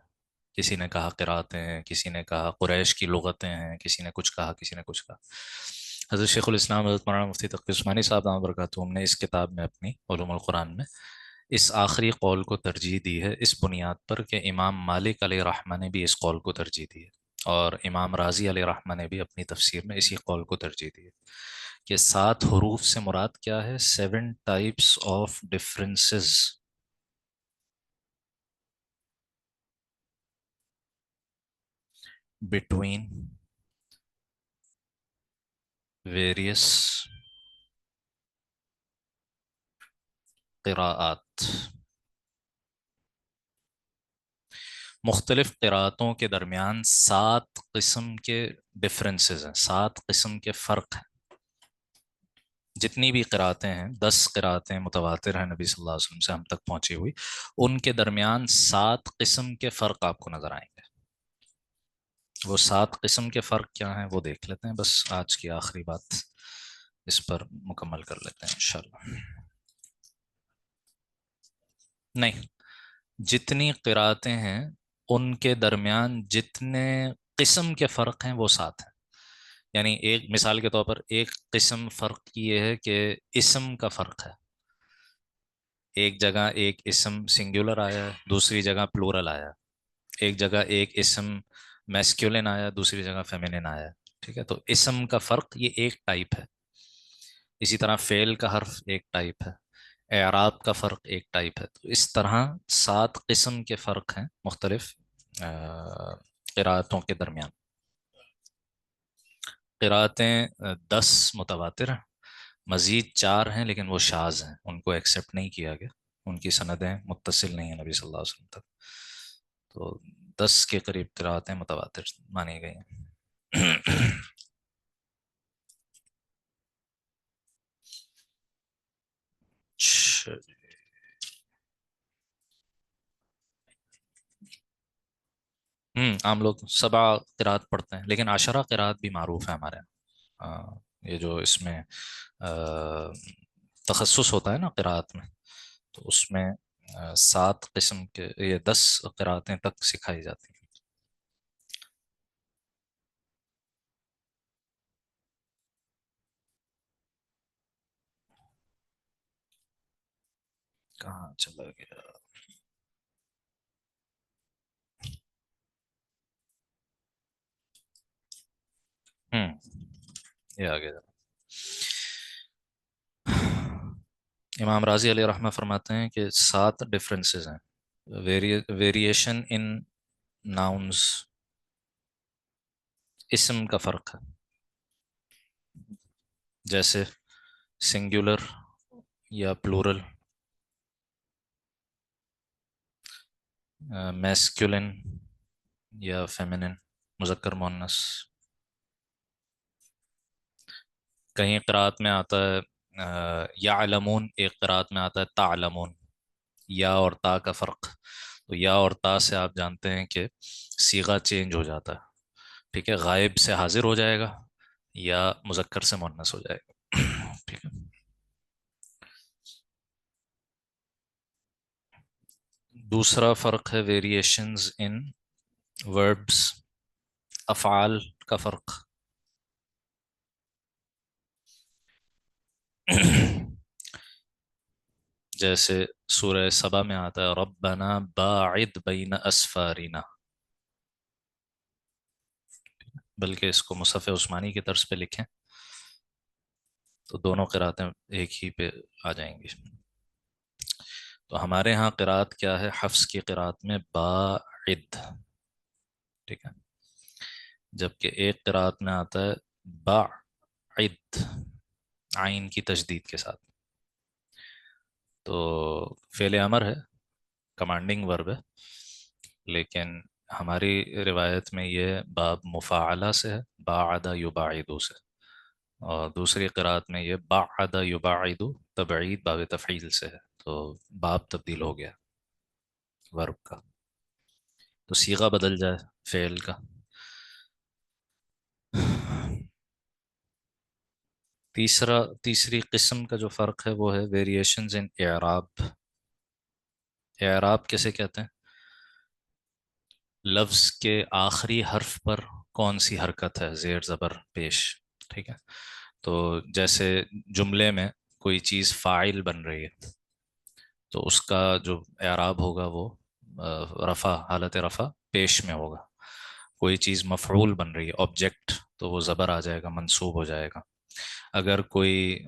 کسی نے کہا قراتیں ہیں، کسی نے کہا قریش کی لغتیں ہیں، کسی نے کچھ کہا، کسی نے کچھ کہا. حضرت شیخ الاسلام حضرت مولانا مفتی تقی عثمانی صاحب دامت برکاتہم نے اس کتاب میں اپنی علوم القرآن میں اس آخری قول کو ترجیح دی ہے، اس بنیاد پر کہ امام مالک علیہ رحمہ نے بھی اس قول کو ترجیح دی ہے، اور امام راضی علیہ رحمہ نے بھی اپنی تفسیر میں اسی قول کو ترجیح دی ہے کہ 7 حروف سے مراد کیا ہے؟ 7 types of differences between various قراءات. مختلف قراءتوں کے درمیان 7 قسم کے ڈفرینسز ہیں، 7 قسم کے فرق ہیں. جتنی بھی قراءتیں ہیں، 10 قراءتیں متواتر ہیں نبی صلی اللہ علیہ وسلم سے ہم تک پہنچی ہوئی، ان کے درمیان 7 قسم کے فرق آپ کو نظر آئیں گے. وہ 7 قسم کے فرق کیا ہیں وہ دیکھ لیتے ہیں، بس آج کی آخری بات اس پر مکمل کر لیتے ہیں انشاءاللہ. نہیں، جتنی قراءتیں ہیں ان کے درمیان جتنے قسم کے فرق ہیں وہ 7 ہیں. یعنی ایک مثال کے طور پر ایک قسم فرق یہ ہے کہ اسم کا فرق ہے. ایک جگہ ایک اسم سنگولر آیا ہے، دوسری جگہ پلورل آیا ہے. ایک جگہ ایک اسم میسکیولن آیا، دوسری جگہ فیمینن آیا. ٹھیک ہے، تو اسم کا فرق یہ ایک ٹائپ ہے. اسی طرح فعل کا حرف ایک ٹائپ ہے، اعراب کا فرق ایک ٹائپ ہے. تو اس طرح 7 قسم کے فرق ہیں مختلف قراءتوں کے درمیان. قراءتیں 10 متواتر ہیں، مزید 4 ہیں لیکن وہ شاذ ہیں، ان کو ایکسیپٹ نہیں کیا گیا، ان کی سندیں متصل نہیں ہیں نبی صلی اللہ علیہ وسلم تک. تو 10 کے قریب قراءتیں متواتر مانی گئی ہیں. عام لوگ 7 قرات پڑھتے ہیں، لیکن 10 قرات بھی معروف ہے ہمارے یہاں. یہ جو اس میں تخصص ہوتا ہے نا قرات میں، تو اس میں 7 قسم کے یہ 10 قراتیں تک سکھائی جاتی ہیں. کہاں چلا گیا؟ ہوں یہ آگے جا. امام راضی علیہ رحمہ فرماتے ہیں کہ 7 ڈفرینسز ہیں. ویریشن ان ناؤنز، اسم کا فرق ہے. جیسے سنگولر یا پلورل، میسکولن یا فیمینن، مذکر مؤنث. کہیں قرآت میں آتا ہے یعلمون، ایک قرآت میں آتا ہے تعلمون. یا اور تا کا فرق، تو یا اور تا سے آپ جانتے ہیں کہ صیغہ چینج ہو جاتا ہے. ٹھیک ہے، غائب سے حاضر ہو جائے گا یا مذکر سے مؤنث ہو جائے گا. ٹھیک ہے. دوسرا فرق ہے ویریشنز ان وربس، افعال کا فرق. جیسے سورہ سبا میں آتا ہے ربنا باعد بین اسفارنا، بلکہ اس کو مصحف عثمانی کی طرز پہ لکھیں تو دونوں قراتیں ایک ہی پہ آ جائیں گی. تو ہمارے ہاں قرات کیا ہے؟ حفص کی قرات میں باعد. ٹھیک ہے، جبکہ ایک قرات میں آتا ہے باعد، عین کی تشدید کے ساتھ. تو فعل امر ہے، کمانڈنگ ورب ہے، لیکن ہماری روایت میں یہ باب مفاعلہ سے ہے، باعد یباعد سے. اور دوسری قرات میں یہ باعد یباعد تبعید باب تفعیل سے ہے. تو باب تبدیل ہو گیا ورب کا، تو صیغہ بدل جائے فعل کا. تیسری قسم کا جو فرق ہے وہ ہے ویریشنز ان اعراب. اعراب کیسے کہتے ہیں؟ لفظ کے آخری حرف پر کون سی حرکت ہے، زیر زبر پیش. ٹھیک ہے، تو جیسے جملے میں کوئی چیز فاعل بن رہی ہے تو اس کا جو اعراب ہوگا وہ رفع، حالت رفع پیش میں ہوگا. کوئی چیز مفعول بن رہی ہے آبجیکٹ تو وہ زبر آ جائے گا، منصوب ہو جائے گا. اگر کوئی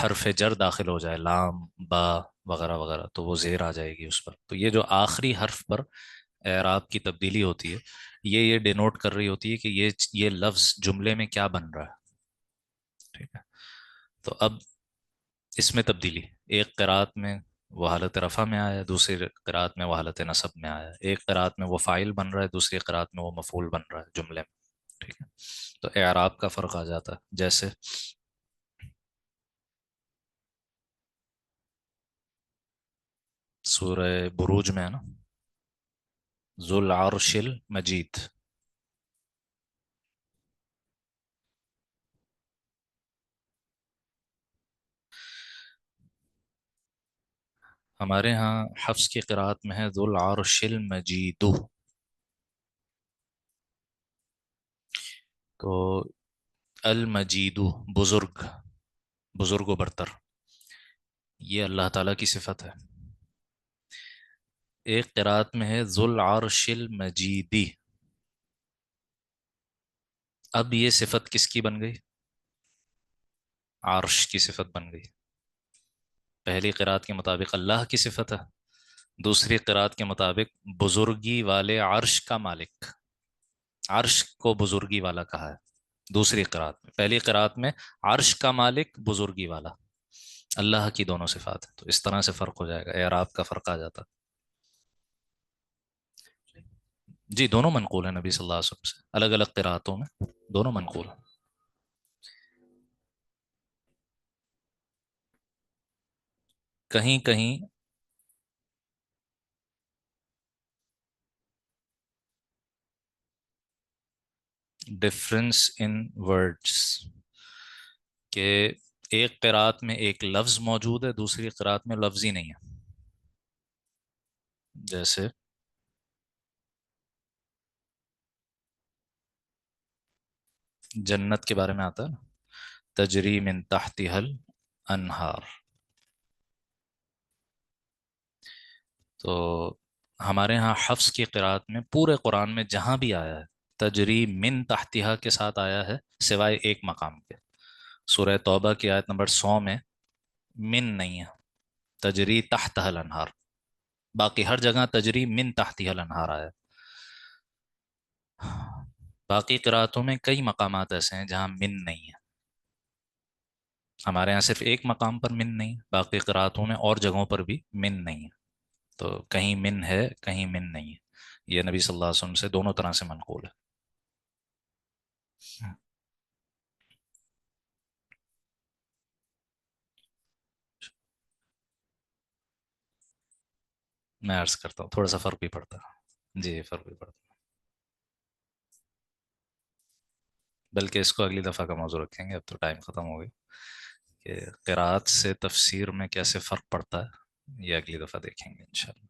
حرف جر داخل ہو جائے، لام، با وغیرہ وغیرہ، تو وہ زیر آ جائے گی اس پر. تو یہ جو آخری حرف پر اعراب کی تبدیلی ہوتی ہے، یہ ڈینوٹ کر رہی ہوتی ہے کہ یہ لفظ جملے میں کیا بن رہا ہے. ٹھیک ہے. تو اب اس میں تبدیلی، ایک قرات میں وہ حالت رفع میں آیا، دوسری قرات میں وہ حالت نصب میں آیا. ایک قرات میں وہ فاعل بن رہا ہے، دوسری قرات میں وہ مفعول بن رہا ہے جملے میں. ٹھیک ہے. تو اعراب کا فرق آ جاتا ہے. جیسے سورہ بروج میں ہے نا، ذو العرش المجید. ہمارے ہاں حفص کی قرات میں ہے ذو العرش المجید. تو المجید، بزرگ، بزرگ و برتر، یہ اللہ تعالیٰ کی صفت ہے. ایک قرات میں ہے ذو العرش المجیدی. اب یہ صفت کس کی بن گئی؟ عرش کی صفت بن گئی. پہلی قرات کے مطابق اللہ کی صفت ہے، دوسری قرات کے مطابق بزرگی والے عرش کا مالک. عرش کو بزرگی والا کہا ہے دوسری قرات میں. پہلی قرات میں عرش کا مالک، بزرگی والا. اللہ کی دونوں صفات ہیں. تو اس طرح سے فرق ہو جائے گا، اعراب کا فرق آ جاتا. جی دونوں منقول ہیں نبی صلی اللہ علیہ وسلم سے، الگ الگ قراتوں میں دونوں منقول ہیں. کہیں کہیں ڈفرنس ان ورڈس، کہ ایک قرات میں ایک لفظ موجود ہے، دوسری قرات میں لفظ ہی نہیں ہے. جیسے جنت کے بارے میں آتا ہے نا، تجری من تحتها الانہار. تو ہمارے ہاں حفظ کی قرات میں پورے قرآن میں جہاں بھی آیا ہے تجری من تحتها کے ساتھ آیا ہے، سوائے ایک مقام کے. سورہ توبہ کی آیت نمبر 100 میں من نہیں ہے، تجری تحتها الانہار. باقی ہر جگہ تجری من تحتها الانہار آیا ہے. باقی قراتوں میں کئی مقامات ایسے ہیں جہاں من نہیں ہے. ہمارے یہاں صرف ایک مقام پر من نہیں، باقی قراتوں میں اور جگہوں پر بھی من نہیں ہے. تو کہیں من ہے، کہیں من نہیں ہے. یہ نبی صلی اللہ علیہ وسلم سے دونوں طرح سے منقول ہے. میں عرض کرتا ہوں تھوڑا سا فرق بھی پڑتا ہے. جی فرق بھی پڑتا ہے. بلکہ اس کو اگلی دفعہ کا موضوع رکھیں گے، اب تو ٹائم ختم ہو گئی. کہ قرآت سے تفسیر میں کیسے فرق پڑتا ہے یہ اگلی دفعہ دیکھیں گے انشاءاللہ.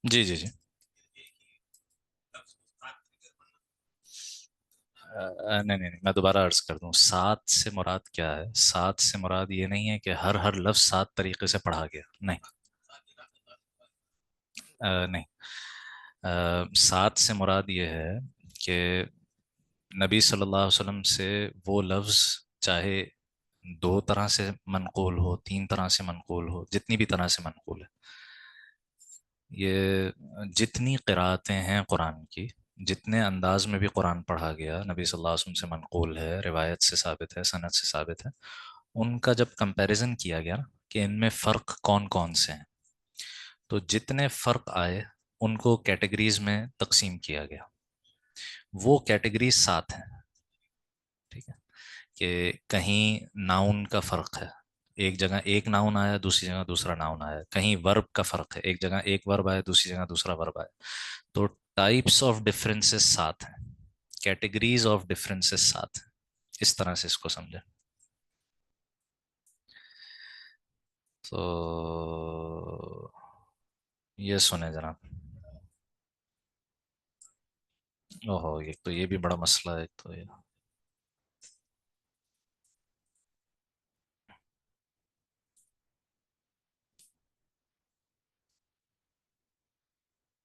جی جی جی. نہیں نہیں نہیں، میں دوبارہ عرض کر دوں، سات سے مراد کیا ہے؟ سات سے مراد یہ نہیں ہے کہ ہر لفظ سات طریقے سے پڑھا گیا، نہیں. نہیں. سات سے مراد یہ ہے کہ نبی صلی اللہ علیہ وسلم سے وہ لفظ چاہے دو طرح سے منقول ہو، تین طرح سے منقول ہو، جتنی بھی طرح سے منقول ہے، یہ جتنی قراتیں ہیں قرآن کی، جتنے انداز میں بھی قرآن پڑھا گیا نبی صلی اللہ علیہ وسلم سے منقول ہے، روایت سے ثابت ہے، سند سے ثابت ہے، ان کا جب کمپیریزن کیا گیا نا کہ ان میں فرق کون کون سے ہیں، تو جتنے فرق آئے ان کو کیٹیگریز میں تقسیم کیا گیا، وہ کیٹیگریز سات ہیں، ٹھیک ہے، کہ کہیں ناؤن کا فرق ہے، ایک جگہ ایک ناؤن آیا، دوسری جگہ دوسرا ناؤن آیا، کہیں ورب کا فرق ہے، ایک جگہ ایک ورب آیا، دوسری جگہ دوسرا ورب آیا، تو ٹائپس آف ڈفرینسز سات ہیں، کیٹیگریز آف ڈفرینسز سات ہیں، اس طرح سے اس کو سمجھیں تو یہ سنیں جناب۔ اوہو، ایک تو یہ بھی بڑا مسئلہ ہے، ایک تو یہ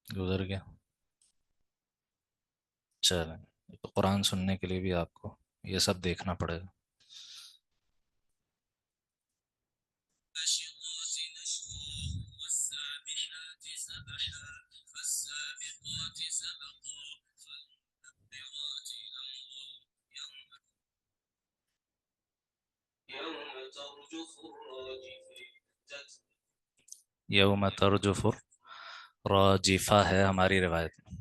گزر گیا۔ چلیں، تو قرآن سننے کے لیے بھی آپ کو یہ سب دیکھنا پڑے گا۔ یوم ترجف راجفہ ہے ہماری روایت میں۔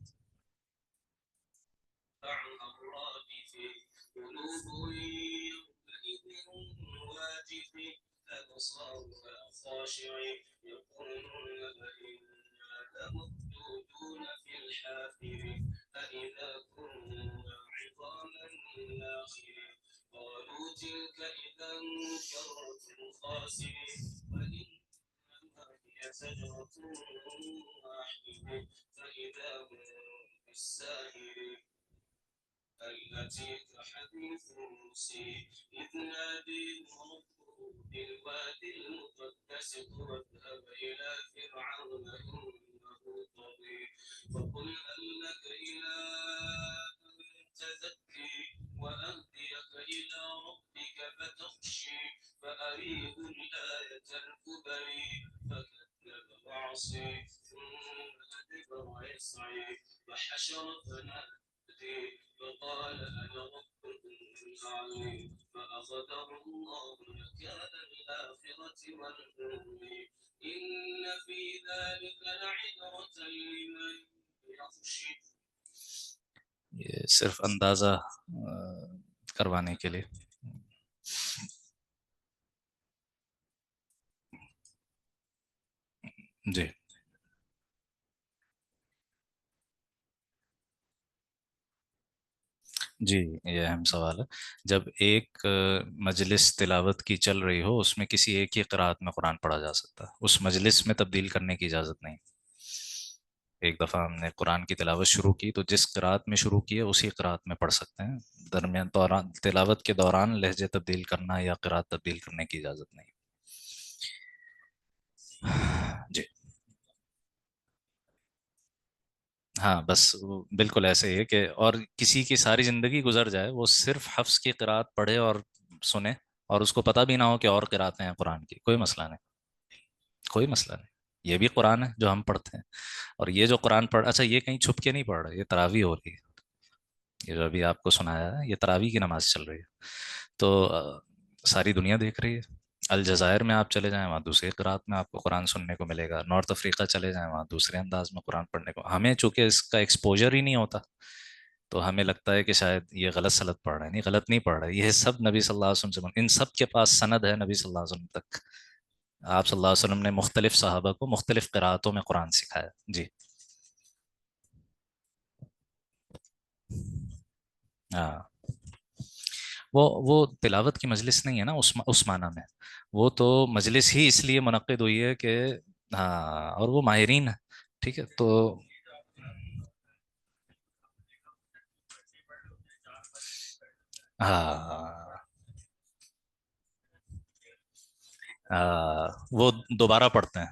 یہ صرف اندازہ کروانے کے لیے۔ جی جی، یہ اہم سوال ہے۔ جب ایک مجلس تلاوت کی چل رہی ہو، اس میں کسی ایک ہی قرآت میں قرآن پڑھا جا سکتا ہے، اس مجلس میں تبدیل کرنے کی اجازت نہیں۔ ایک دفعہ ہم نے قرآن کی تلاوت شروع کی تو جس قرآت میں شروع کی ہے اسی قرآت میں پڑھ سکتے ہیں، درمیان دوران تلاوت کے دوران لہجے تبدیل کرنا یا قرآت تبدیل کرنے کی اجازت نہیں۔ جی ہاں، بس وہ بالکل ایسے ہی ہے کہ اور کسی کی ساری زندگی گزر جائے، وہ صرف حفظ کی قرآت پڑھے اور سنے، اور اس کو پتہ بھی نہ ہو کہ اور قرآتیں ہیں قرآن کی، کوئی مسئلہ نہیں، کوئی مسئلہ نہیں، یہ بھی قرآن ہے جو ہم پڑھتے ہیں، اور یہ جو قرآن پڑھ، اچھا یہ کہیں چھپ کے نہیں پڑھ رہے، یہ تراویح ہو رہی ہے، یہ جو ابھی آپ کو سنایا ہے یہ تراویح کی نماز چل رہی ہے، تو ساری دنیا دیکھ رہی ہے۔ الجزائر میں آپ چلے جائیں، وہاں دوسرے قرآت میں آپ کو قرآن سننے کو ملے گا، نارتھ افریقہ چلے جائیں، وہاں دوسرے انداز میں قرآن پڑھنے کو، ہمیں چونکہ اس کا ایکسپوجر ہی نہیں ہوتا تو ہمیں لگتا ہے کہ شاید یہ غلط سلط پڑھ رہے ہیں، نہیں غلط نہیں پڑھ رہے، یہ سب نبی صلی اللہ علیہ وسلم سے ان سب کے پاس سند ہے نبی صلی اللہ علیہ وسلم تک، آپ صلی اللہ علیہ وسلم نے مختلف صحابہ کو مختلف قرآتوں میں قرآن سکھایا۔ جی ہاں، وہ تلاوت کی مجلس نہیں ہے نا اس معنی میں، وہ تو مجلس ہی اس لیے منعقد ہوئی ہے کہ ہاں، اور وہ ماہرین ہیں، ٹھیک ہے تو ہاں وہ دوبارہ پڑھتے ہیں